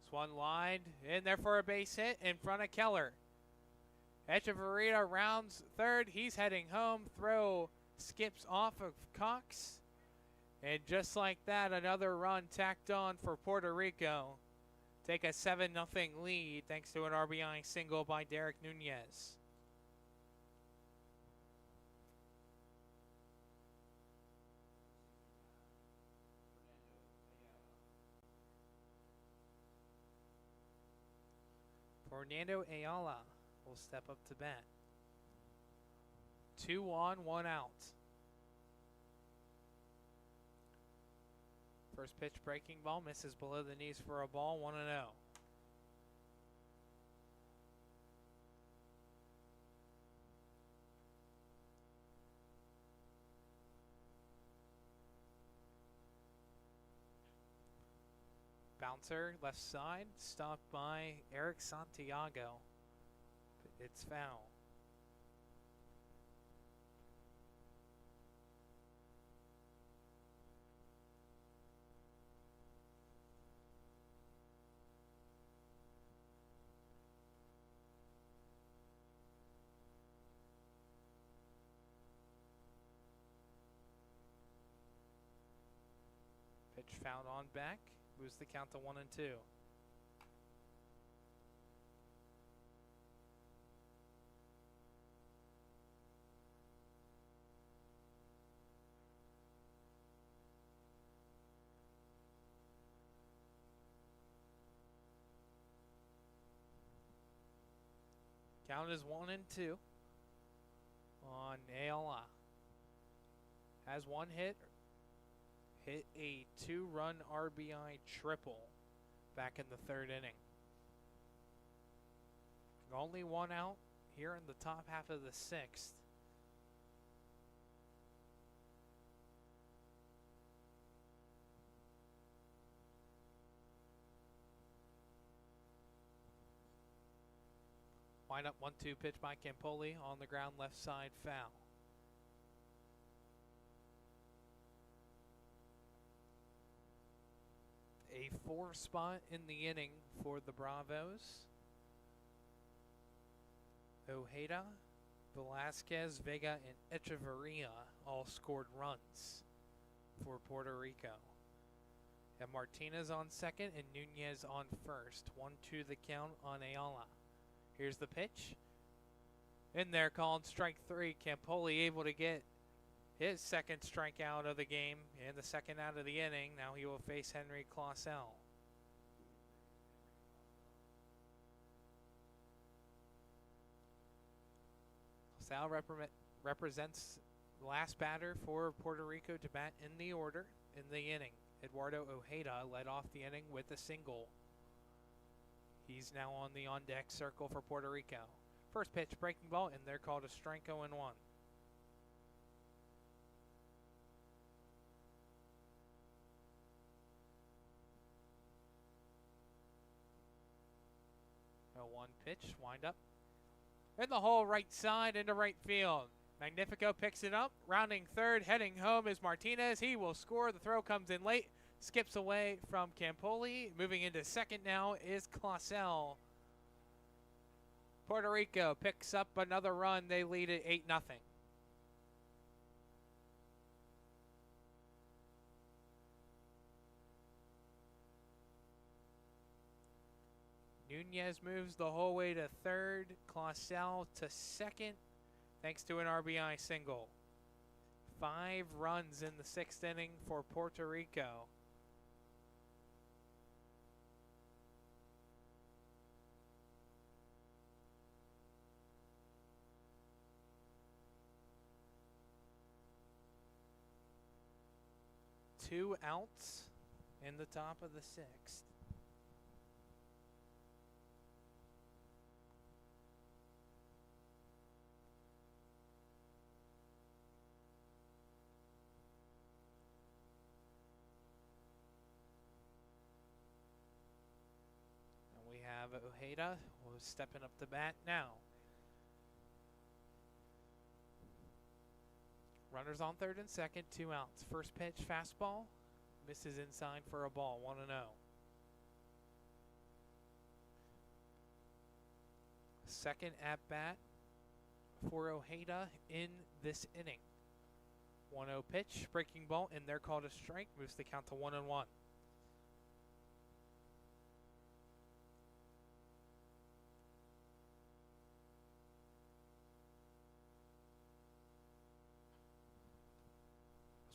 Swung wide, in there for a base hit in front of Keller. Echeverria rounds third, he's heading home. Throw skips off of Cox. And just like that, another run tacked on for Puerto Rico. Take a 7-0 lead thanks to an RBI single by Derek Nunez. Fernando Ayala will step up to bat. 2 on, 1 out. First pitch breaking ball, misses below the knees for a ball, 1-0. Bouncer, left side, stopped by Eric Santiago. It's foul. Pitch fouled on back. Moves the count to 1-2. Count is 1-2 on Ayala. Has one hit a 2-run RBI triple back in the third inning. Only 1 out here in the top half of the sixth. Wind up 1-2 pitch by Campoli on the ground, left side, foul. A 4 spot in the inning for the Bravos. Ojeda, Velasquez, Vega, and Echeverria all scored runs for Puerto Rico. And Martinez on second and Nunez on first. 1-2 the count on Ayala. Here's the pitch. In there, called strike 3. Campoli able to get his second strikeout of the game and the second out of the inning. Now he will face Henry Clausel. Clausel represents the last batter for Puerto Rico to bat in the order in the inning. Eduardo Ojeda led off the inning with a single. He's now on the on-deck circle for Puerto Rico. First pitch, breaking ball, and they're called a strike 0-1. A 1 pitch, wind up, in the hole right side into right field. Magnifico picks it up. Rounding third, heading home is Martinez. He will score. The throw comes in late. Skips away from Campoli. Moving into second now is Clausel. Puerto Rico picks up another run. They lead at 8-0. Nunez moves the whole way to third. Clausel to second, thanks to an RBI single. 5 runs in the 6th inning for Puerto Rico. Two outs in the top of the 6th. And we have Ojeda who's stepping up to bat now. Runners on third and second, 2 outs. First pitch, fastball, misses inside for a ball, 1-0. Second at bat for Ojeda in this inning. 1-0 pitch, breaking ball, and they're called a strike, moves the count to 1-1.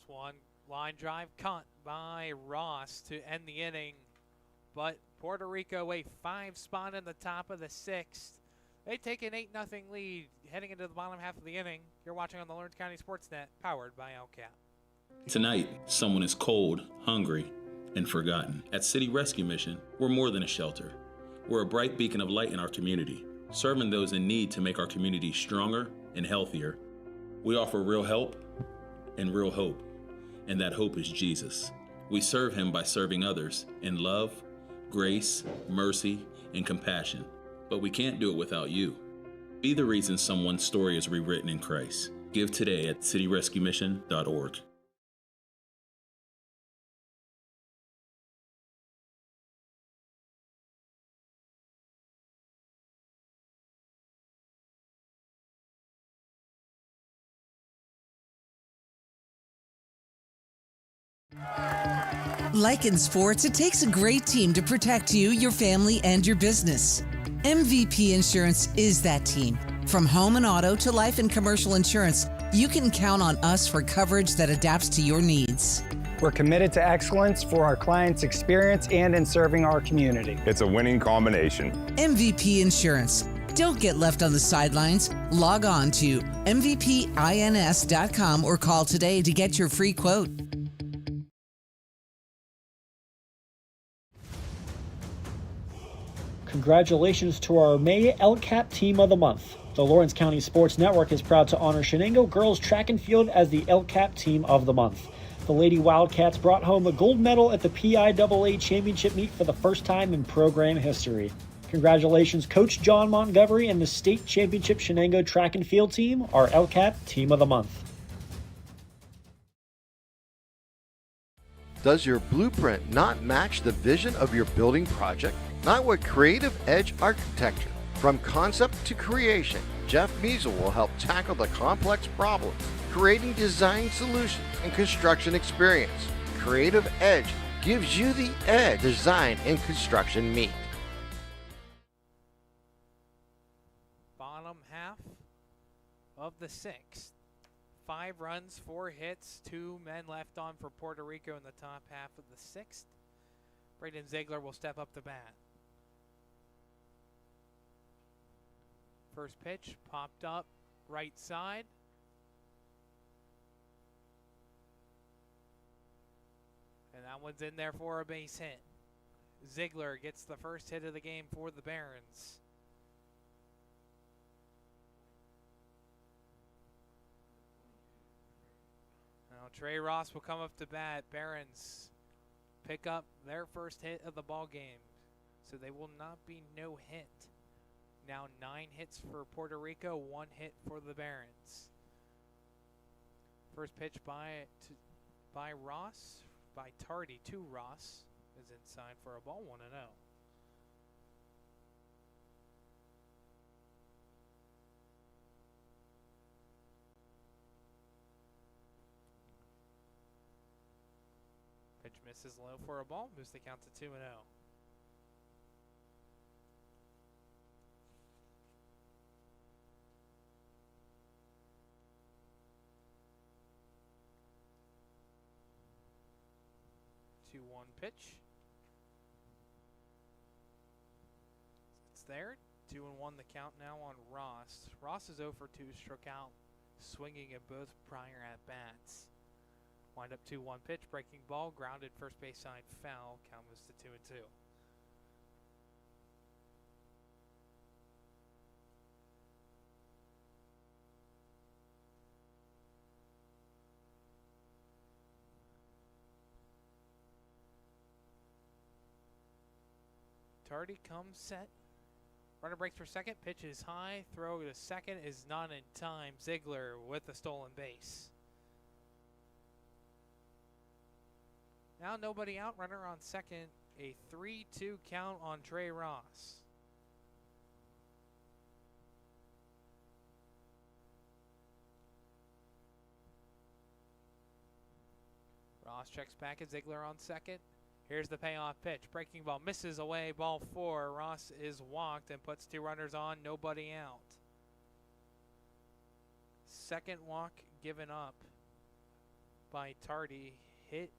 One line drive caught by Ross to end the inning, but Puerto Rico a 5 spot in the top of the 6th. They take an 8-0 lead heading into the bottom half of the inning. You're watching on the Lawrence County Sportsnet, powered by LCAP. Tonight, someone is cold, hungry, and forgotten. At City Rescue Mission, we're more than a shelter. We're a bright beacon of light in our community, serving those in need to make our community stronger and healthier. We offer real help and real hope. And that hope is Jesus. We serve him by serving others in love, grace, mercy, and compassion. But we can't do it without you. Be the reason someone's story is rewritten in Christ. Give today at cityrescuemission.org. Like in sports, it takes a great team to protect you, your family, and your business. MVP Insurance is that team. From home and auto to life and commercial insurance, you can count on us for coverage that adapts to your needs. We're committed to excellence for our clients' experience and in serving our community. It's a winning combination. MVP Insurance. Don't get left on the sidelines. Log on to mvpins.com or call today to get your free quote. Congratulations to our May LCAP Team of the Month. The Lawrence County Sports Network is proud to honor Shenango Girls Track and Field as the LCAP Team of the Month. The Lady Wildcats brought home the gold medal at the PIAA Championship meet for the first time in program history. Congratulations, Coach John Montgomery and the State Championship Shenango Track and Field Team, our LCAP Team of the Month. Does your blueprint not match the vision of your building project? Not with Creative Edge Architecture. From concept to creation, Jeff Measle will help tackle the complex problems, creating design solutions and construction experience. Creative Edge gives you the edge design and construction meet. Bottom half of the 6th. 5 runs, 4 hits, 2 men left on for Puerto Rico in the top half of the 6th. Braden Ziegler will step up to bat. First pitch popped up right side. And that one's in there for a base hit. Ziegler gets the first hit of the game for the Barons. Now Trey Ross will come up to bat. Barons pick up their first hit of the ball game. So they will not be no hit Now 9 hits for Puerto Rico, 1 hit for the Barons. First pitch by Ross, by Tardy to Ross, is inside for a ball, 1-0. Pitch misses low for a ball, moves the count to 2-0. One pitch. It's there. 2-1 the count now on Ross. Ross is 0 for 2, struck out, swinging at both prior at bats. Wind up 2-1 pitch, breaking ball, grounded first base side foul. Count moves to 2-2. Tardy comes set. Runner breaks for second. Pitch is high. Throw to second is not in time. Ziegler with the stolen base. Now nobody out. Runner on second. A 3-2 count on Trey Ross. Ross checks back at Ziegler on second. Here's the payoff pitch. Breaking ball misses away. Ball 4. Ross is walked and puts 2 runners on. Nobody out. Second walk given up by Tardy. Hit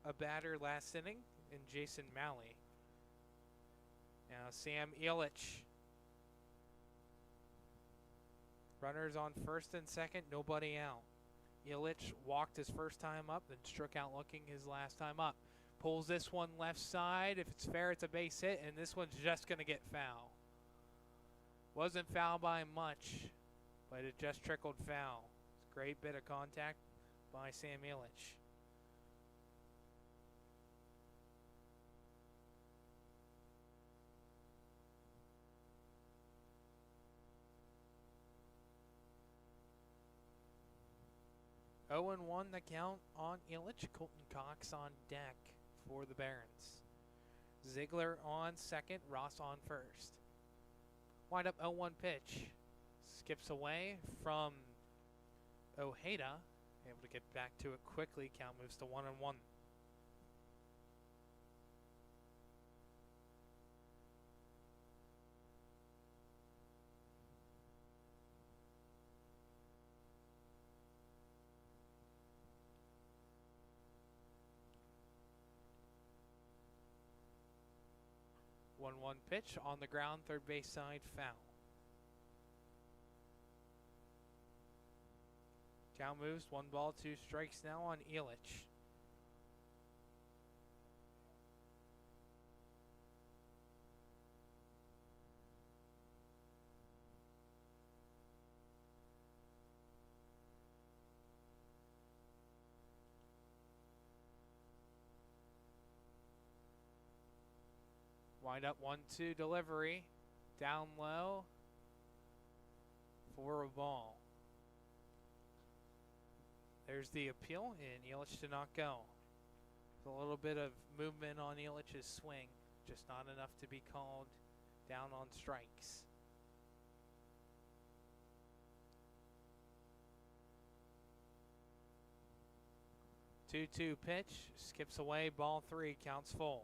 a batter last inning in Jason Malley. Now Sam Illich. Runners on first and second. Nobody out. Illich walked his first time up, then struck out looking his last time up. Pulls this one left side. If it's fair, it's a base hit, and this one's just going to get foul. Wasn't foul by much, but it just trickled foul. It's a great bit of contact by Sam Illich. Oh and 1 the count on Illich. Colton Cox on deck for the Barons. Ziegler on second, Ross on first. Wind up 0-1 pitch. Skips away from Ojeda. Able to get back to it quickly. Count moves to 1-1. One pitch on the ground, third base side, foul. Count moves, 1 ball, 2 strikes now on Illich. Wind up 1-2 delivery. Down low for a ball. There's the appeal, and Illich did not go. There's a little bit of movement on Illich's swing, just not enough to be called down on strikes. Two-two pitch, skips away, ball 3, counts full.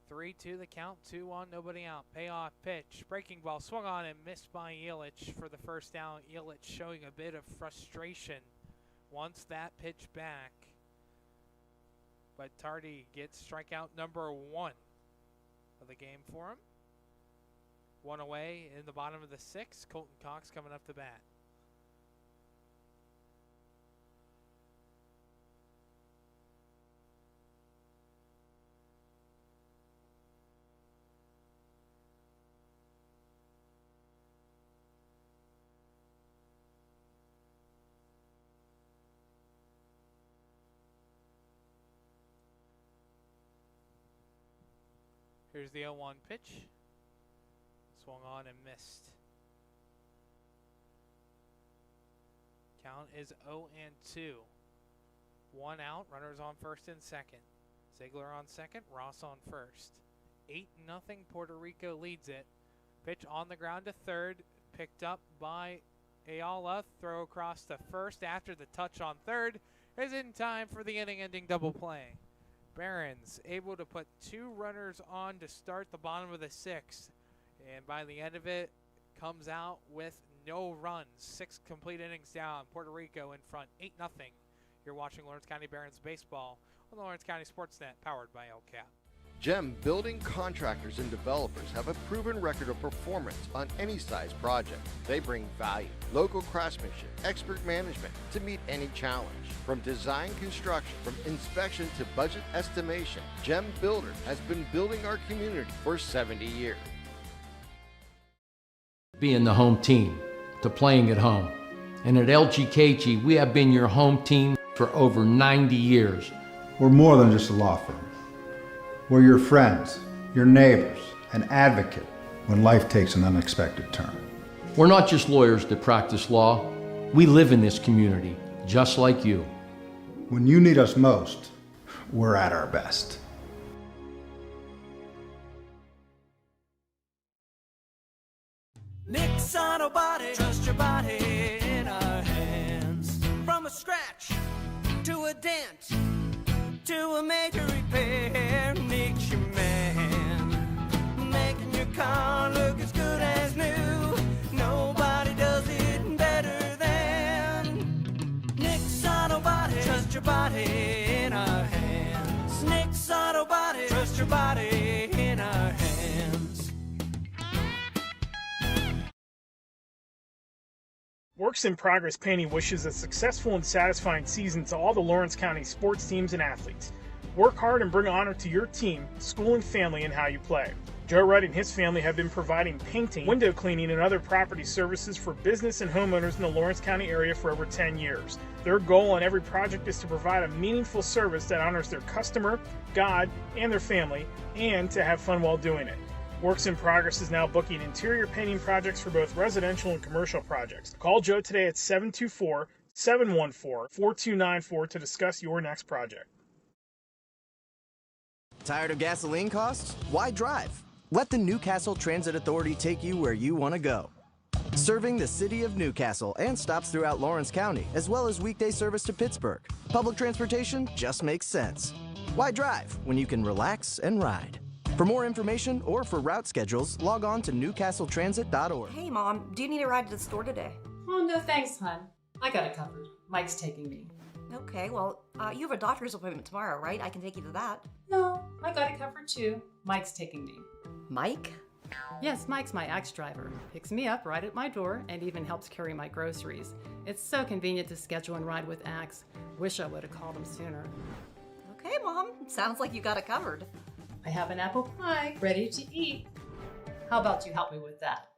Three, 2 the count, 2-1, nobody out. Payoff pitch, breaking ball, swung on and missed by Illich for the first down. Illich showing a bit of frustration. Wants that pitch back. But Tardy gets strikeout number 1 of the game for him. 1 away in the bottom of the 6th. Colton Cox coming up to bat. Here's the 0-1 pitch. Swung on and missed. Count is 0-2. One out, runners on first and second. Ziegler on second, Ross on first. 8-0, Puerto Rico leads it. Pitch on the ground to third, picked up by Ayala. Throw across to first after the touch on third is in time for the inning-ending double play. Barons able to put 2 runners on to start the bottom of the 6th, and by the end of it, comes out with no runs. 6 complete innings down. Puerto Rico in front, 8-0. You're watching Lawrence County Barons baseball on the Lawrence County Sportsnet, powered by LCAP. GEM building contractors and developers have a proven record of performance on any size project. They bring value, local craftsmanship, expert management to meet any challenge. From design construction, from inspection to budget estimation, GEM Builder has been building our community for 70 years. Being the home team, to playing at home. And at LGKG, we have been your home team for over 90 years. We're more than just a law firm. We're your friends, your neighbors, an advocate when life takes an unexpected turn. We're not just lawyers that practice law. We live in this community, just like you. When you need us most, we're at our best. Nick's Auto Body, trust your body in our hands. From a scratch to a dent to a major repair, Nick's your man. Making your car look as good as new. Nobody does it better than Nick's Auto Body. Trust your body in our hands. Nick's Auto Body, trust your body in our hands. Works in Progress Painting wishes a successful and satisfying season to all the Lawrence County sports teams and athletes. Work hard and bring honor to your team, school, and family in how you play. Joe Wright and his family have been providing painting, window cleaning, and other property services for business and homeowners in the Lawrence County area for over 10 years. Their goal on every project is to provide a meaningful service that honors their customer, God, and their family, and to have fun while doing it. Works in Progress is now booking interior painting projects for both residential and commercial projects. Call Joe today at 724-714-4294 to discuss your next project. Tired of gasoline costs? Why drive? Let the Newcastle Transit Authority take you where you want to go. Serving the city of Newcastle and stops throughout Lawrence County, as well as weekday service to Pittsburgh. Public transportation just makes sense. Why drive when you can relax and ride? For more information or for route schedules, log on to newcastletransit.org. Hey, Mom, do you need a ride to the store today? Oh, no thanks, hon. I got it covered. Mike's taking me. Okay, well, you have a doctor's appointment tomorrow, right? I can take you to that. No, I got it covered too. Mike's taking me. Mike? Yes, Mike's my Axe driver. Picks me up right at my door and even helps carry my groceries. It's so convenient to schedule and ride with Axe. Wish I would have called him sooner. Okay, Mom. Sounds like you got it covered. I have an apple pie ready to eat. How about you help me with that?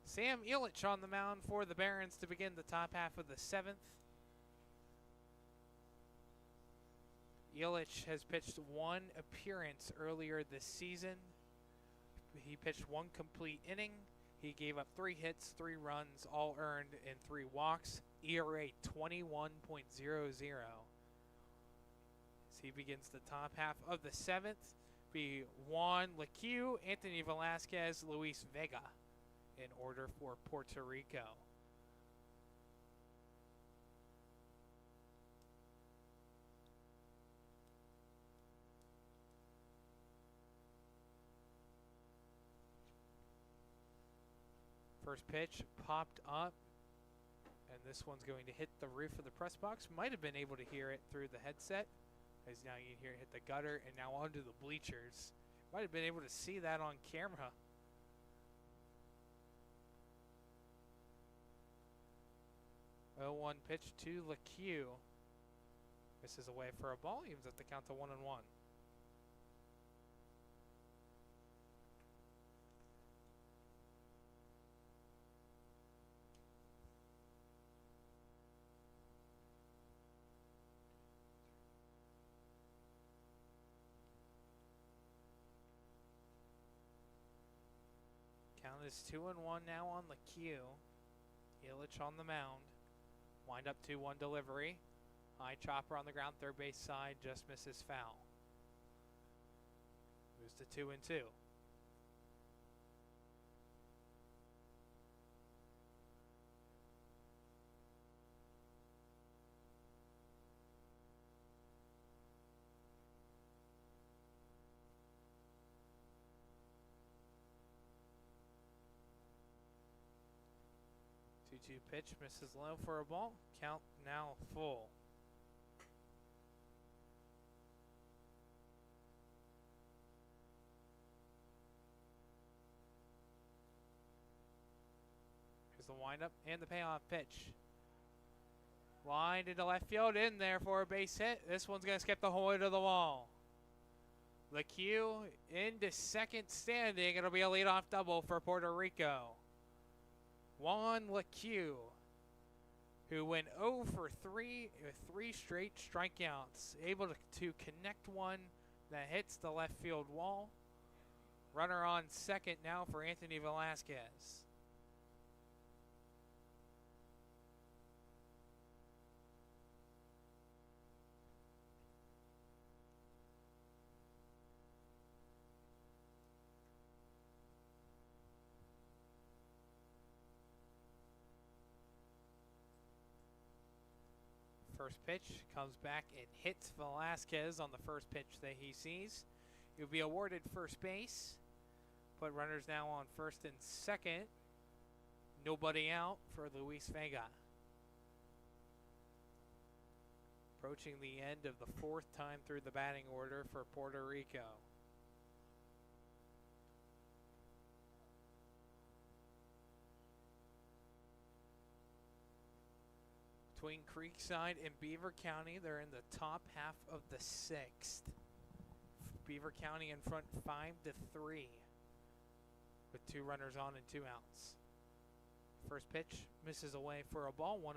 Sam Illich on the mound for the Barons to begin the top half of the 7th. Illich has pitched 1 appearance earlier this season. He pitched 1 complete inning. He gave up 3 hits, 3 runs, all earned, and 3 walks. ERA 21.00. He begins the top half of the 7th. Be Juan Leque, Anthony Velasquez, Luis Vega in order for Puerto Rico. First pitch popped up, and this one's going to hit the roof of the press box. Might have been able to hear it through the headset. As now you can hear it hit the gutter and now onto the bleachers. Might have been able to see that on camera. Oh, 1 pitch to Leque. This is away for a ball. Evens at the count to 1-1. is 2-1 now on the cue. Illich on the mound. Wind up 2-1 delivery. High chopper on the ground, third base side, just misses foul. Moves to 2-2. Two pitch, misses low for a ball. Count now full. Here's the windup and the payoff pitch. Line into left field, in there for a base hit. This one's going to skip the whole way to the wall. LeCue into second standing. It'll be a leadoff double for Puerto Rico. Juan LeCue, who went 0 for 3 with 3 straight strikeouts, able to connect one that hits the left field wall. Runner on second now for Anthony Velasquez. First pitch comes back and hits Velasquez on the first pitch that he sees. He'll be awarded first base. Put runners now on first and second. Nobody out for Luis Vega. Approaching the end of the fourth time through the batting order for Puerto Rico. Between Creekside and Beaver County, they're in the top half of the sixth. Beaver County in front 5-3 with 2 runners on and 2 outs. First pitch misses away for a ball, 1-0.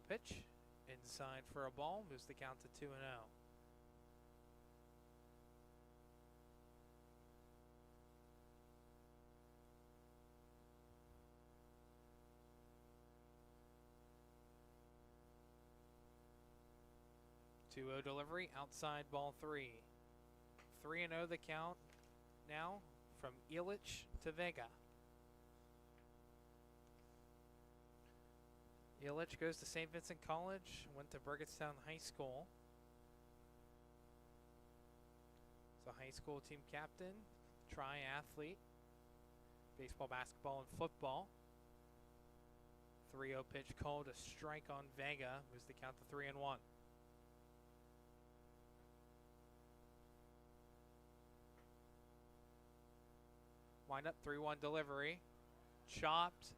Pitch inside for a ball, moves the count to 2-0. Delivery, outside ball 3. 3-0 the count now from Illich to Vega. Illich goes to St. Vincent College, went to Burgettstown High School. He's a high school team captain, triathlete, baseball, basketball, and football. 3-0 pitch called a strike on Vega, moves the count to 3-1. Wind up 3-1 delivery. Chopped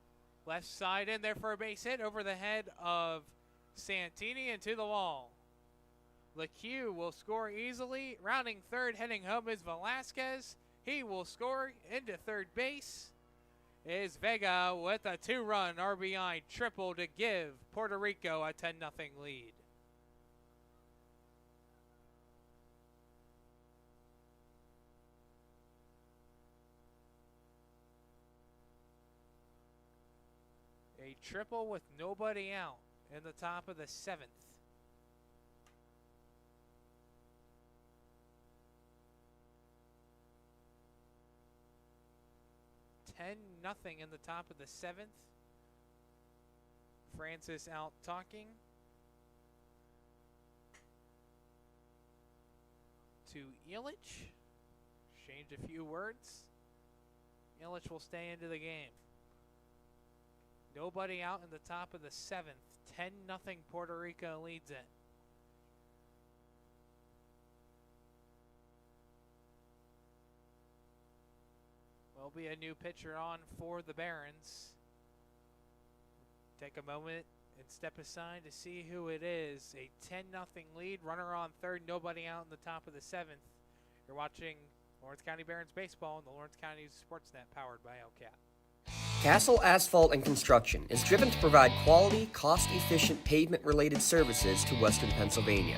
left side in there for a base hit over the head of Santini into the wall. LeCue will score easily. Rounding third, heading home is Velasquez. He will score into third base. Is Vega with a 2-run RBI triple to give Puerto Rico a 10-0 lead. A triple with nobody out in the top of the 7th. Nothing in the top of the 7th. Francis out talking to Illich. Exchanged a few words. Illich will stay into the game. Nobody out in the top of the 7th. 10-0 Puerto Rico leads it. Will be a new pitcher on for the Barons. Take a moment and step aside to see who it is. A 10-0 lead. Runner on third. Nobody out in the top of the 7th. You're watching Lawrence County Barons baseball on the Lawrence County Sportsnet, powered by LCAT. Castle Asphalt and Construction is driven to provide quality, cost-efficient pavement-related services to Western Pennsylvania.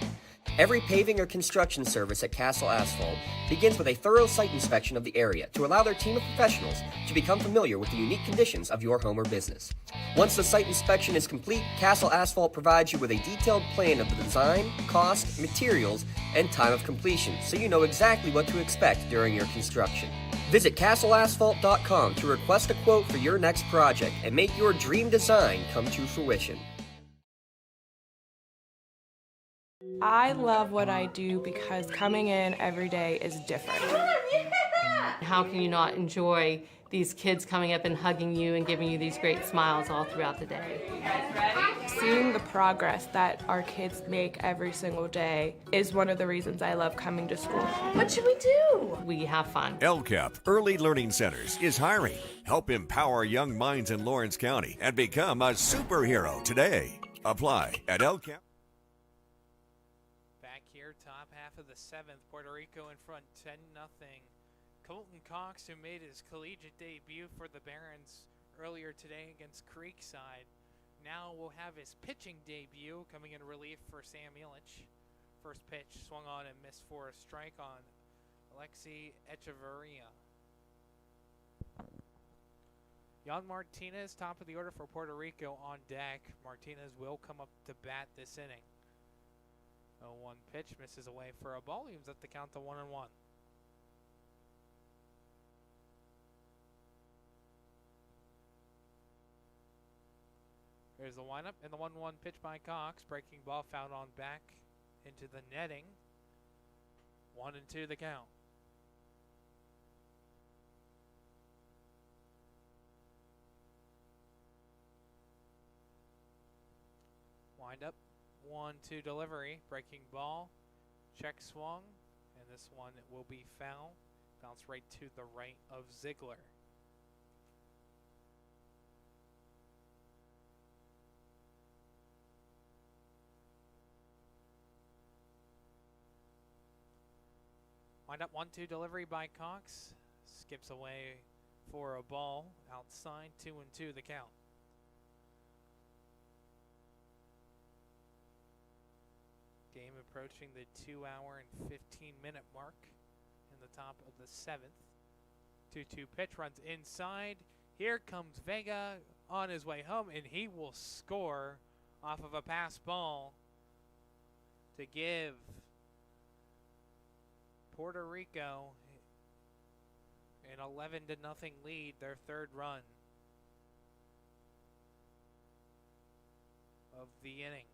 Every paving or construction service at Castle Asphalt begins with a thorough site inspection of the area to allow their team of professionals to become familiar with the unique conditions of your home or business. Once the site inspection is complete, Castle Asphalt provides you with a detailed plan of the design, cost, materials, and time of completion, so you know exactly what to expect during your construction. Visit castleasphalt.com to request a quote for your next project and make your dream design come to fruition. I love what I do because coming in every day is different. How can you not enjoy these kids coming up and hugging you and giving you these great smiles all throughout the day? You guys ready? Seeing the progress that our kids make every single day is one of the reasons I love coming to school. What should we do? We have fun. LCAP Early Learning Centers is hiring. Help empower young minds in Lawrence County and become a superhero today. Apply at LCAP. Back here, top half of the seventh, Puerto Rico in front 10-0. Colton Cox, who made his collegiate debut for the Barons earlier today against Creekside, now will have his pitching debut coming in relief for Sam Illich. First pitch swung on and missed for a strike on Alexi Echeverria. Jan Martinez, top of the order for Puerto Rico, on deck. Martinez will come up to bat this inning. 0-1 pitch, misses away for a ball. He was at the count to 1-1. There's the windup and the 1-1 pitch by Cox. Breaking ball fouled on back into the netting. 1-2 the count. Windup, 1-2 delivery. Breaking ball, check swung, and this one will be foul. Bounce right to the right of Ziegler. Wind up 1-2 delivery by Cox. Skips away for a ball outside. 2-2 the count. Game approaching the 2-hour and 15-minute mark in the top of the seventh. 2-2 pitch runs inside. Here comes Vega on his way home, and he will score off of a pass ball to give Puerto Rico an 11-0 lead, their third run of the inning.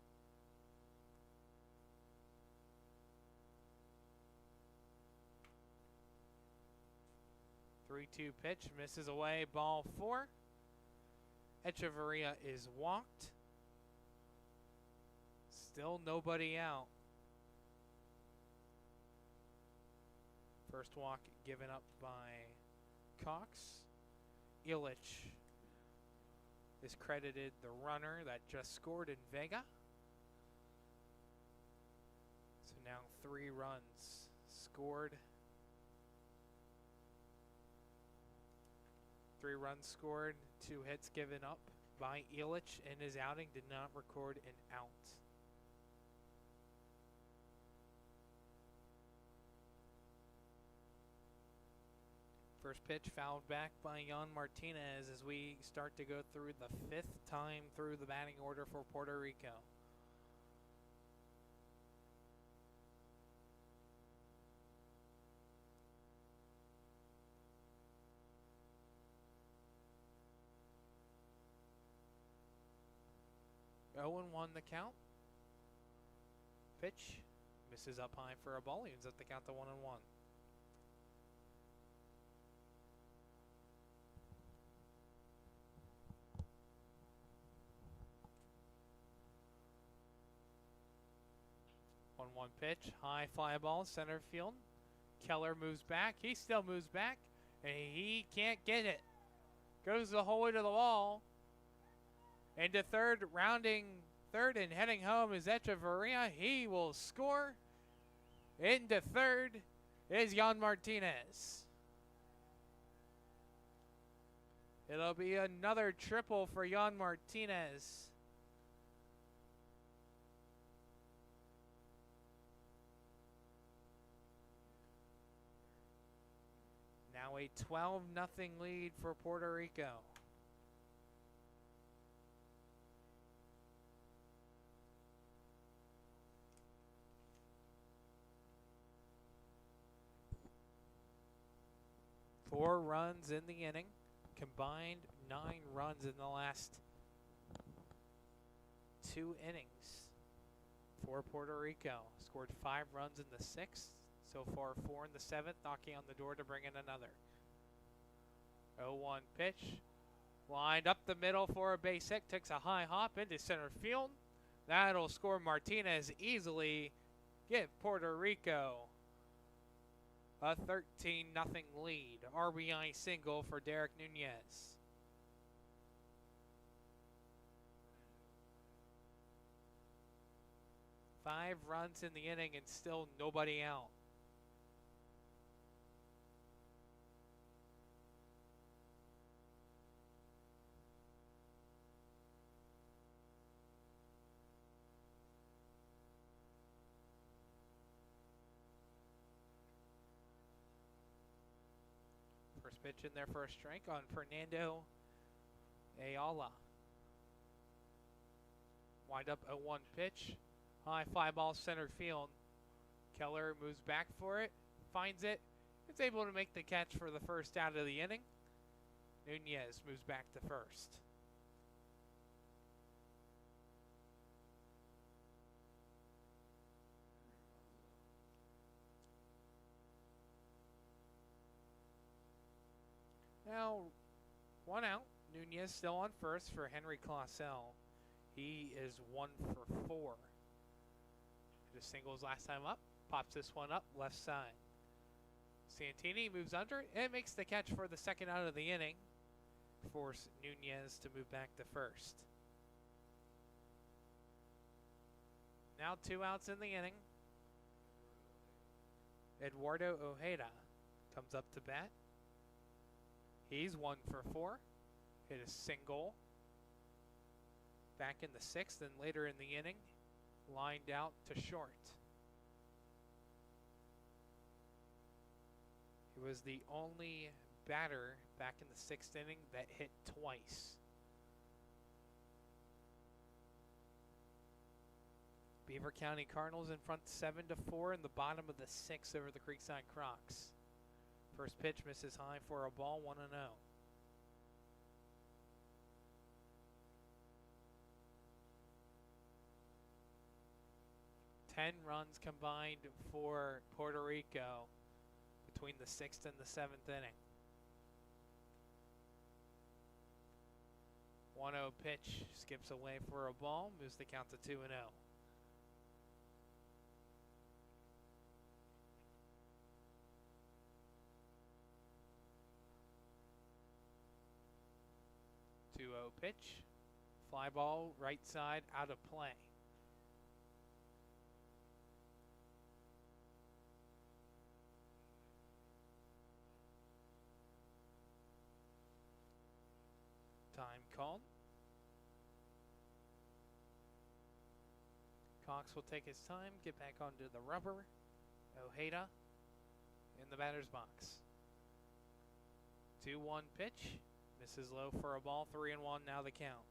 Three-two pitch, misses away, ball 4. Echeverria is walked. Still nobody out. First walk given up by Cox. Illich is credited the runner that just scored in Vega. So now 3 runs scored. 3 runs scored, 2 hits given up by Illich in his outing. Did not record an out. First pitch fouled back by Jan Martinez as we start to go through the 5th time through the batting order for Puerto Rico. Oh and 1 the count. Pitch misses up high for a ball. He ends at the count to 1-1. One pitch, high fly ball, center field. Keller moves back. He still moves back, and he can't get it. Goes the whole way to the wall. Into third, rounding third and heading home is Echeverria. He will score. Into third is Jan Martinez. It'll be another triple for Jan Martinez. Now a 12-0 lead for Puerto Rico. Four runs in the inning, combined 9 runs in the last 2 innings for Puerto Rico. Scored 5 runs in the 6th, so far 4 in the 7th, knocking on the door to bring in another. 0-1 pitch, lined up the middle for a base hit, takes a high hop into center field. That'll score Martinez easily, give Puerto Rico a 13-0 lead. RBI single for Derek Nunez. Five runs in the inning and still nobody out. First pitch in there for a strike on Fernando Ayala. Wind up 0-1 pitch. High fly ball center field. Keller moves back for it, finds it. It's able to make the catch for the first out of the inning. Nunez moves back to first. Now, 1 out. Nunez still on first for Henry Clausel. He is 1 for 4. Just singles last time up. Pops this one up left side. Santini moves under and makes the catch for the second out of the inning. Force Nunez to move back to first. Now 2 outs in the inning. Eduardo Ojeda comes up to bat. He's 1 for 4. Hit a single back in the 6th and later in the inning. Lined out to short. He was the only batter back in the 6th inning that hit twice. Beaver County Cardinals in front 7-4 in the bottom of the 6th over the Creekside Crocs. First pitch misses high for a ball, 1-0. Ten runs combined for Puerto Rico between the 6th and the 7th inning. 1-0 pitch skips away for a ball, moves the count to 2-0. Pitch, fly ball right side out of play. Time called. Cox will take his time, get back onto the rubber. Ojeda in the batter's box. 2-1 pitch. Misses low for a ball, 3-1 now the count.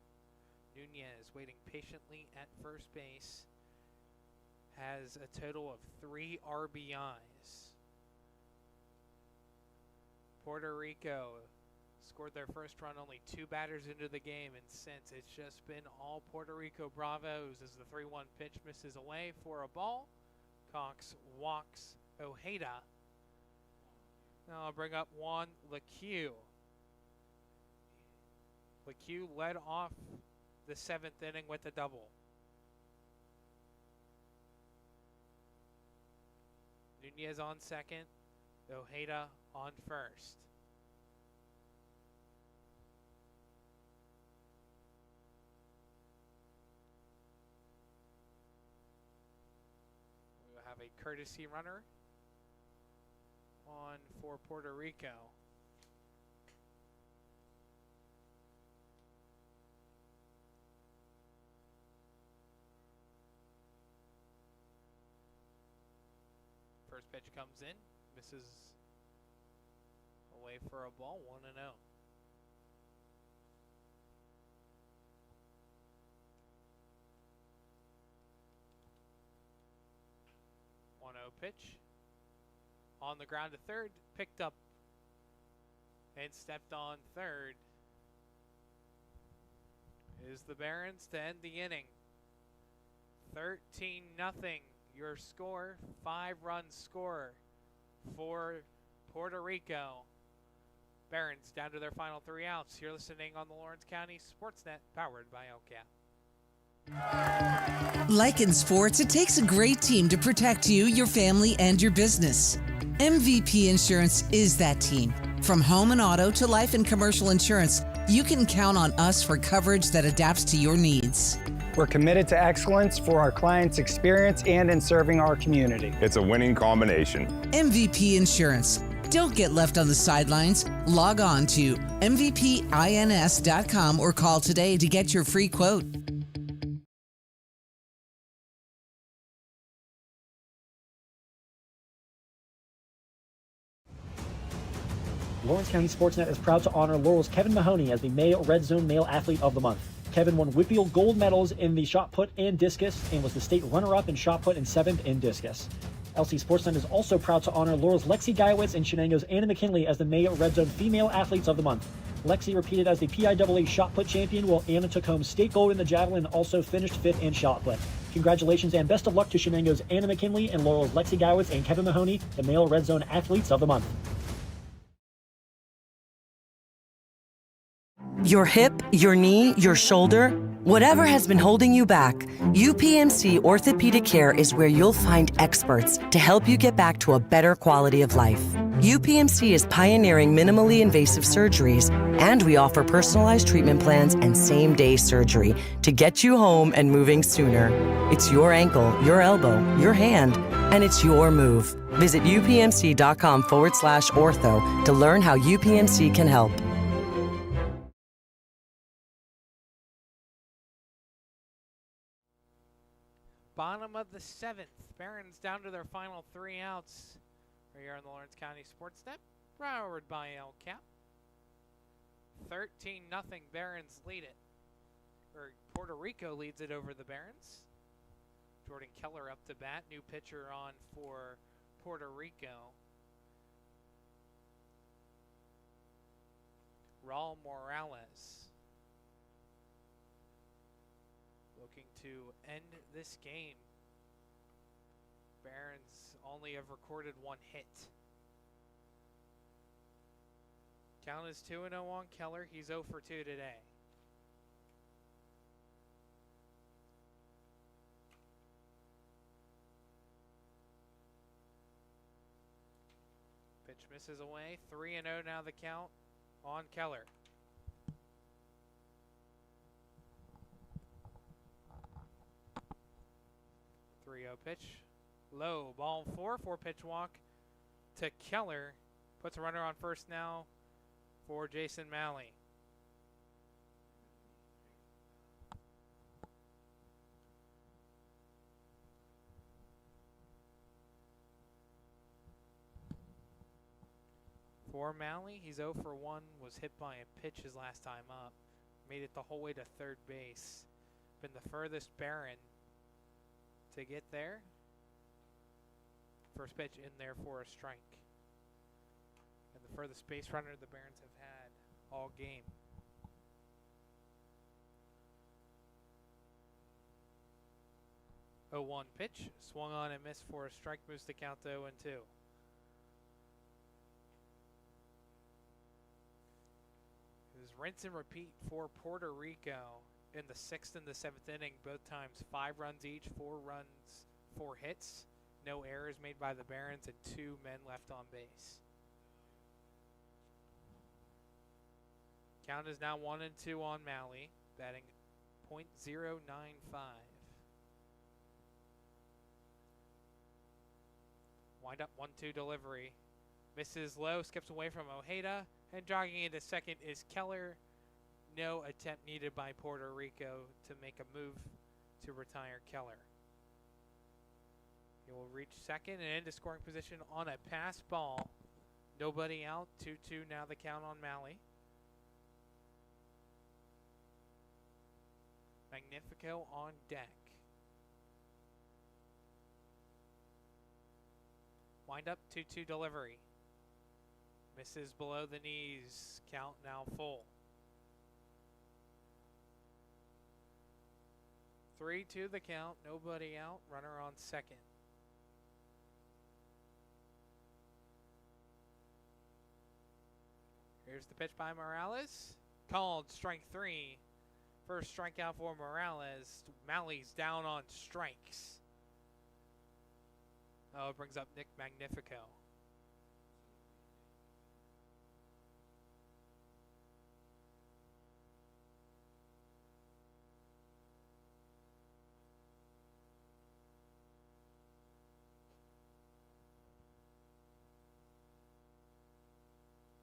Nunez waiting patiently at first base. Has a total of 3 RBIs. Puerto Rico scored their first run only 2 batters into the game, and since it's just been all Puerto Rico Bravos as the 3-1 pitch misses away for a ball. Cox walks Ojeda. Now I'll bring up Juan LeCue. LeCue led off the 7th inning with a double. Nunez on second, Ojeda on first. We'll have a courtesy runner on for Puerto Rico. First pitch comes in, misses away for a ball, 1-0. Pitch on the ground to third, picked up and stepped on third. Is the Barons to end the inning. 13-0 your score, 5-run score for Puerto Rico. Barons down to their final 3 outs. You're listening on the Lawrence County Sportsnet, powered by LCAP. Like in sports, it takes a great team to protect you, your family, and your business. MVP Insurance is that team. From home and auto to life and commercial insurance, you can count on us for coverage that adapts to your needs. We're committed to excellence for our clients' experience and in serving our community. It's a winning combination. MVP Insurance. Don't get left on the sidelines. Log on to mvpins.com or call today to get your free quote. Lawrence County Sportsnet is proud to honor Laurel's Kevin Mahoney as the May Red Zone Male Athlete of the Month. Kevin won Whitfield gold medals in the shot put and discus and was the state runner-up in shot put and 7th in discus. LC Sportsnet is also proud to honor Laurel's Lexi Guyewitz and Shenango's Anna McKinley as the May Red Zone Female Athletes of the Month. Lexi repeated as the PIAA shot put champion, while Anna took home state gold in the javelin and also finished 5th in shot put. Congratulations and best of luck to Shenango's Anna McKinley and Laurel's Lexi Guyewitz and Kevin Mahoney, the Male Red Zone Athletes of the Month. Your hip, your knee, your shoulder, whatever has been holding you back, UPMC Orthopedic Care is where you'll find experts to help you get back to a better quality of life. UPMC is pioneering minimally invasive surgeries, and we offer personalized treatment plans and same-day surgery to get you home and moving sooner. It's your ankle, your elbow, your hand, and it's your move. Visit upmc.com/ortho to learn how UPMC can help. Bottom of the 7th. Barons down to their final 3 outs. Right here on the Lawrence County Sportsnet, powered by LCAP. 13-0 Barons lead it. Or Puerto Rico leads it over the Barons. Jordan Keller up to bat. New pitcher on for Puerto Rico. Raul Morales looking to end this game. Barons only have recorded 1 hit. Count is 2-0 on Keller. He's 0 for 2 today. Pitch misses away. 3-0 now the count on Keller. Pitch. Low. Ball 4. 4-pitch walk to Keller. Puts a runner on first now for Jason Malley. For Malley, he's 0 for 1. Was hit by a pitch his last time up. Made it the whole way to third base. Been the furthest Baron to get there. First pitch in there for a strike. And the furthest base runner the Barons have had all game. Oh, 1 pitch. Swung on and missed for a strike. Moves the count to 0-2. It was rinse and repeat for Puerto Rico in the 6th and the 7th inning. Both times 5 runs each, 4 runs, 4 hits. No errors made by the Barons and 2 men left on base. Count is now 1-2 on Malley, batting .095. Wind up 1-2 delivery. Misses low, skips away from Ojeda, and jogging into second is Keller. No attempt needed by Puerto Rico to make a move to retire Keller. He will reach second and into scoring position on a pass ball. Nobody out. 2-2 now the count on Malley. Magnifico on deck. Wind up 2-2 delivery. Misses below the knees. Count now full. 3-2 the count. Nobody out. Runner on second. Here's the pitch by Morales. Called strike 3. First strikeout for Morales. Malley's down on strikes. Oh, it brings up Nick Magnifico.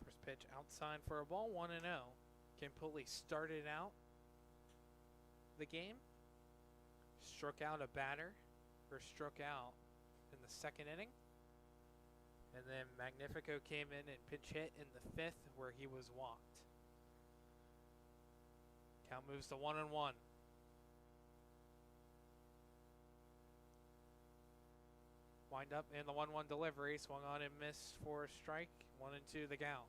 First pitch outside for a ball, 1-0. Completely started out the game. Struck out a batter, or struck out in the second inning. And then Magnifico came in and pitch hit in the fifth where he was walked. Count moves to 1-1. Wind up in the 1-1 delivery. Swung on and missed for a strike. 1-2 the count.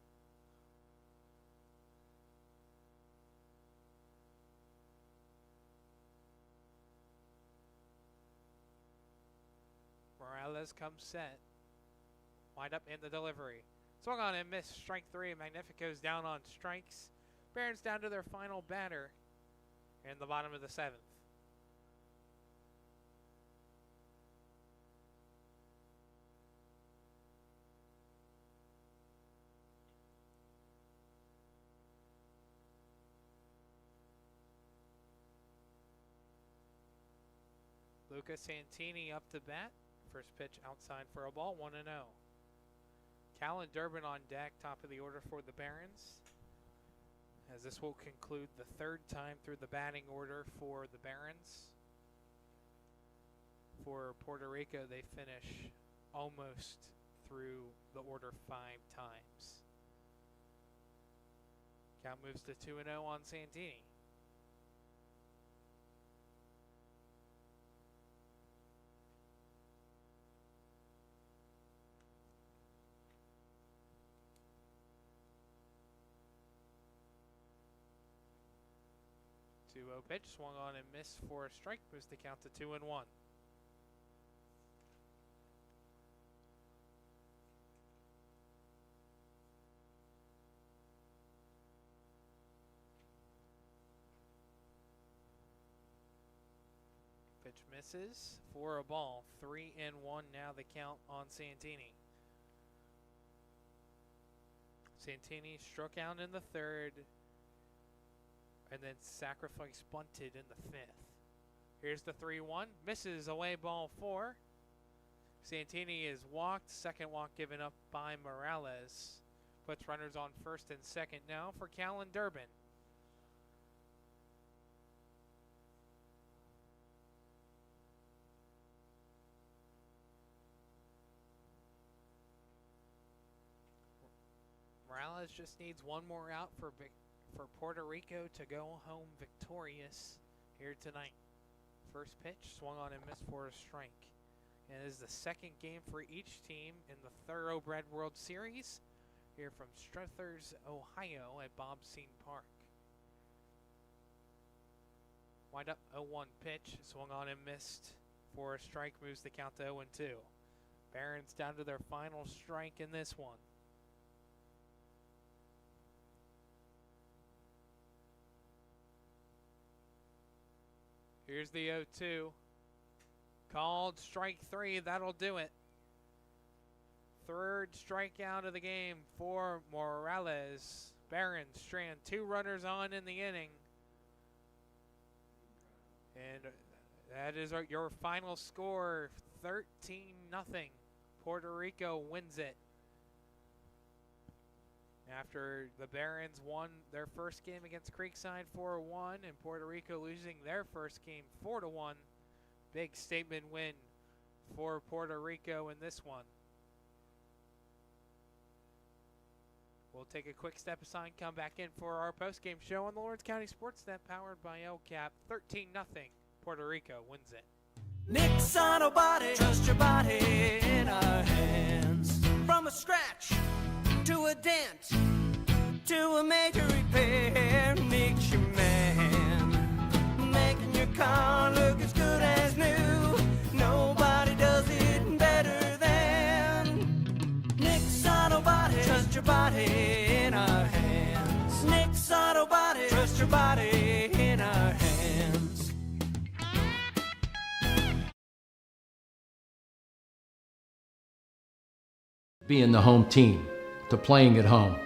Morales comes set. Wind up in the delivery. Swung on and missed. Strike 3. Magnifico's down on strikes. Barons down to their final batter in the bottom of the 7th. Luca Santini up to bat. First pitch outside for a ball, 1-0. Callan Durbin on deck, top of the order for the Barons. As this will conclude the third time through the batting order for the Barons. For Puerto Rico, they finish almost through the order 5 times. Count moves to 2-0 on Santini. Pitch, swung on and missed for a strike, moves the count to 2-1. Pitch misses for a ball, 3-1 now the count on Santini. Santini struck out in the third, and then sacrifice bunted in the 5th. Here's the 3-1. Misses away ball 4. Santini is walked. Second walk given up by Morales. Puts runners on first and second now for Callan Durbin. Morales just needs one more out for Puerto Rico to go home victorious here tonight. First pitch, swung on and missed for a strike. And it is the second game for each team in the Thorobred World Series here from Struthers, Ohio at Bobsine Park. Wind up 0-1 pitch, swung on and missed for a strike, moves the count to 0-2. Barons down to their final strike in this one. Here's the 0-2. Called strike 3. That'll do it. Third strikeout of the game for Morales. Barons strand 2 runners on in the inning. And that is your final score, 13-0. Puerto Rico wins it. After the Barons won their first game against Creekside 4-1 and Puerto Rico losing their first game 4-1. Big statement win for Puerto Rico in this one. We'll take a quick step aside and come back in for our post-game show on the Lawrence County Sportsnet, powered by LCAP. 13-0, Puerto Rico wins it. Nick's Auto Body, trust your body in our hands. From a scratch to a dent to a major repair, Nick's your man. Making your car look as good as new. Nobody does it better than Nick's Auto Body. Trust your body in our hands. Nick's Auto Body. Trust your body in our hands. Being the home team, to playing at home.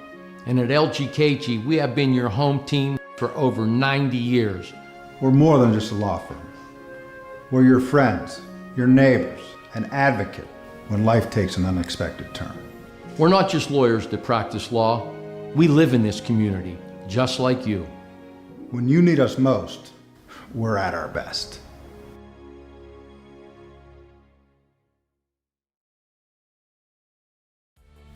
And at LGKG, we have been your home team for over 90 years. We're more than just a law firm. We're your friends, your neighbors, an advocate when life takes an unexpected turn. We're not just lawyers that practice law. We live in this community, just like you. When you need us most, we're at our best.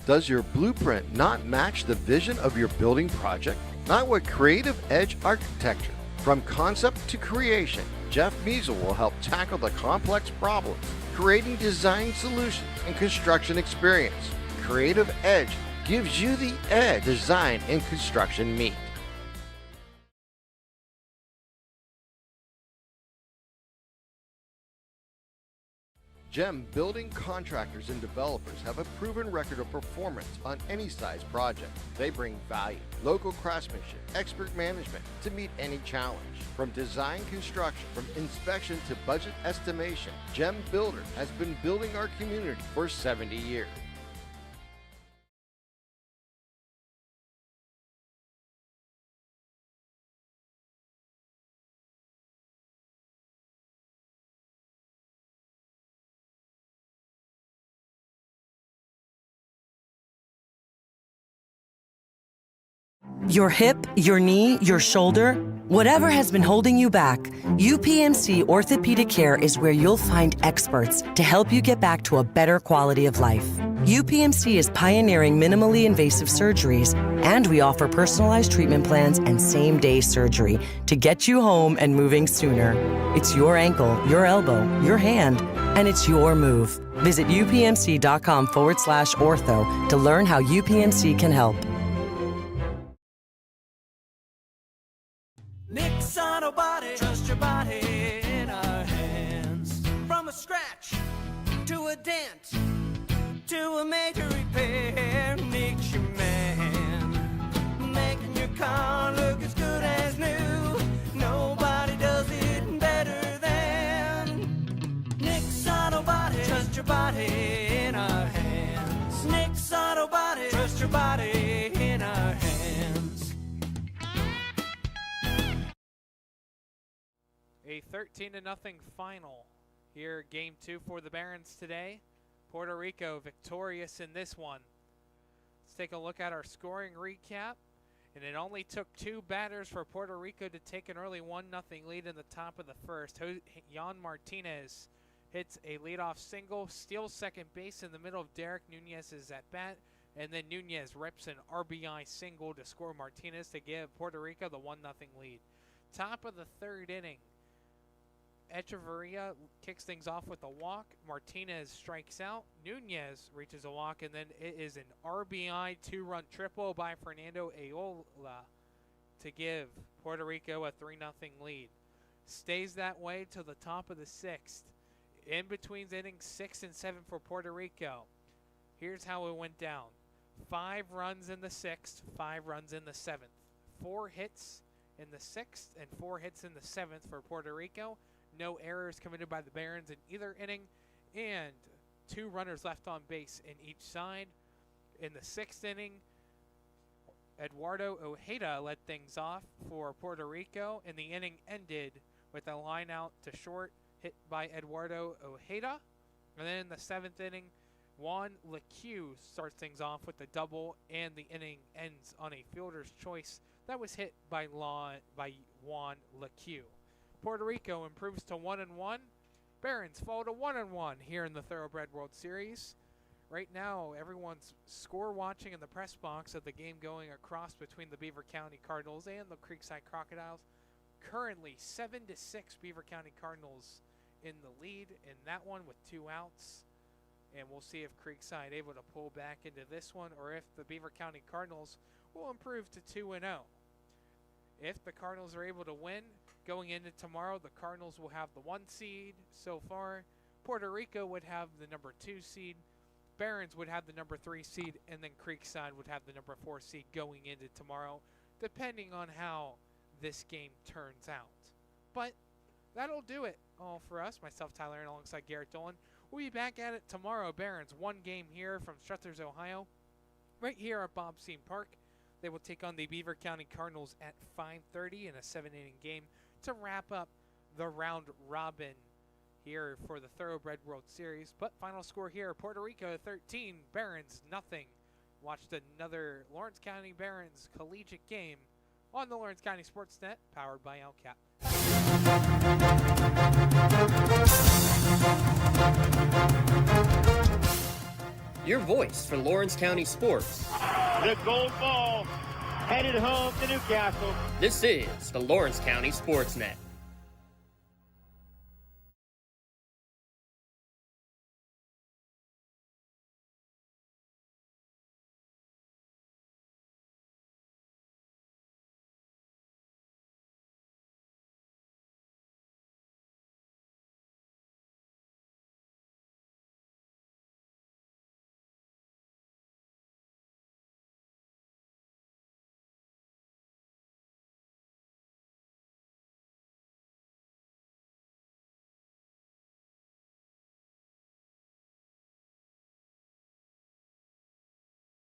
Does your blueprint not match the vision of your building project? Not with Creative Edge Architecture. From concept to creation, Jeff Measle will help tackle the complex problems, creating design solutions and construction experience. Creative Edge gives you the edge design and construction meet. GEM building contractors and developers have a proven record of performance on any size project. They bring value, local craftsmanship, expert management to meet any challenge. From design construction, from inspection to budget estimation, GEM Builder has been building our community for 70 years. Your hip, your knee, your shoulder, whatever has been holding you back, UPMC Orthopedic Care is where you'll find experts to help you get back to a better quality of life. UPMC is pioneering minimally invasive surgeries, and we offer personalized treatment plans and same-day surgery to get you home and moving sooner. It's your ankle, your elbow, your hand, and it's your move. Visit upmc.com/ortho to learn how UPMC can help. Nick's Auto Body, trust your body in our hands. From a scratch to a dent to a major repair, Nick's your man. Making your car look as good as new. Nobody does it better than Nick's Auto Body. Trust your body in our hands. Nick's Auto Body, trust your body in our hands. A 13-0 final here, game 2 for the Barons today. Puerto Rico victorious in this one. Let's take a look at our scoring recap. And it only took 2 batters for Puerto Rico to take an early 1-0 lead in the top of the first. Jan Martinez hits a leadoff single, steals second base in the middle of Derek Nunez's at bat, and then Nunez rips an RBI single to score Martinez to give Puerto Rico the 1-0 lead. Top of the third inning, Echeverria kicks things off with a walk. Martinez strikes out. Nunez reaches a walk, and then it is an RBI 2-run triple by Fernando Ayola to give Puerto Rico a 3-0 lead. Stays that way to the top of the 6th. In between innings 6 and 7 for Puerto Rico. Here's how it went down. 5 runs in the 6th, 5 runs in the 7th. 4 hits in the 6th and 4 hits in the 7th for Puerto Rico. No errors committed by the Barons in either inning, and 2 runners left on base in each side. In the 6th inning, Eduardo Ojeda led things off for Puerto Rico, and the inning ended with a line out to short hit by Eduardo Ojeda. And then in the 7th inning, Juan Lecue starts things off with a double, and the inning ends on a fielder's choice that was hit by Juan Lecue. Puerto Rico improves to 1-1, Barons fall to 1-1 here in the Thoroughbred World Series. Right now, everyone's score watching in the press box of the game going across between the Beaver County Cardinals and the Creekside Crocodiles. Currently 7-6 Beaver County Cardinals in the lead in that one with 2 outs. And we'll see if Creekside able to pull back into this one, or if the Beaver County Cardinals will improve to 2-0. If the Cardinals are able to win going into tomorrow, the Cardinals will have the 1 seed so far. Puerto Rico would have the number 2 seed. Barons would have the number 3 seed, and then Creekside would have the number 4 seed going into tomorrow, depending on how this game turns out. But that'll do it all for us. Myself, Tyler, and alongside Garrett Dolan. We'll be back at it tomorrow. Barons, 1 game here from Struthers, Ohio, right here at Bob Seen Park. They will take on the Beaver County Cardinals at 5:30 in a 7-inning game to wrap up the round robin here for the Thoroughbred World Series. But final score here, Puerto Rico 13, Barons nothing. Watched another Lawrence County Barons collegiate game on the Lawrence County Sportsnet, powered by LCAP. Your voice for Lawrence County sports. The gold ball headed home to Newcastle. This is the Lawrence County Sportsnet.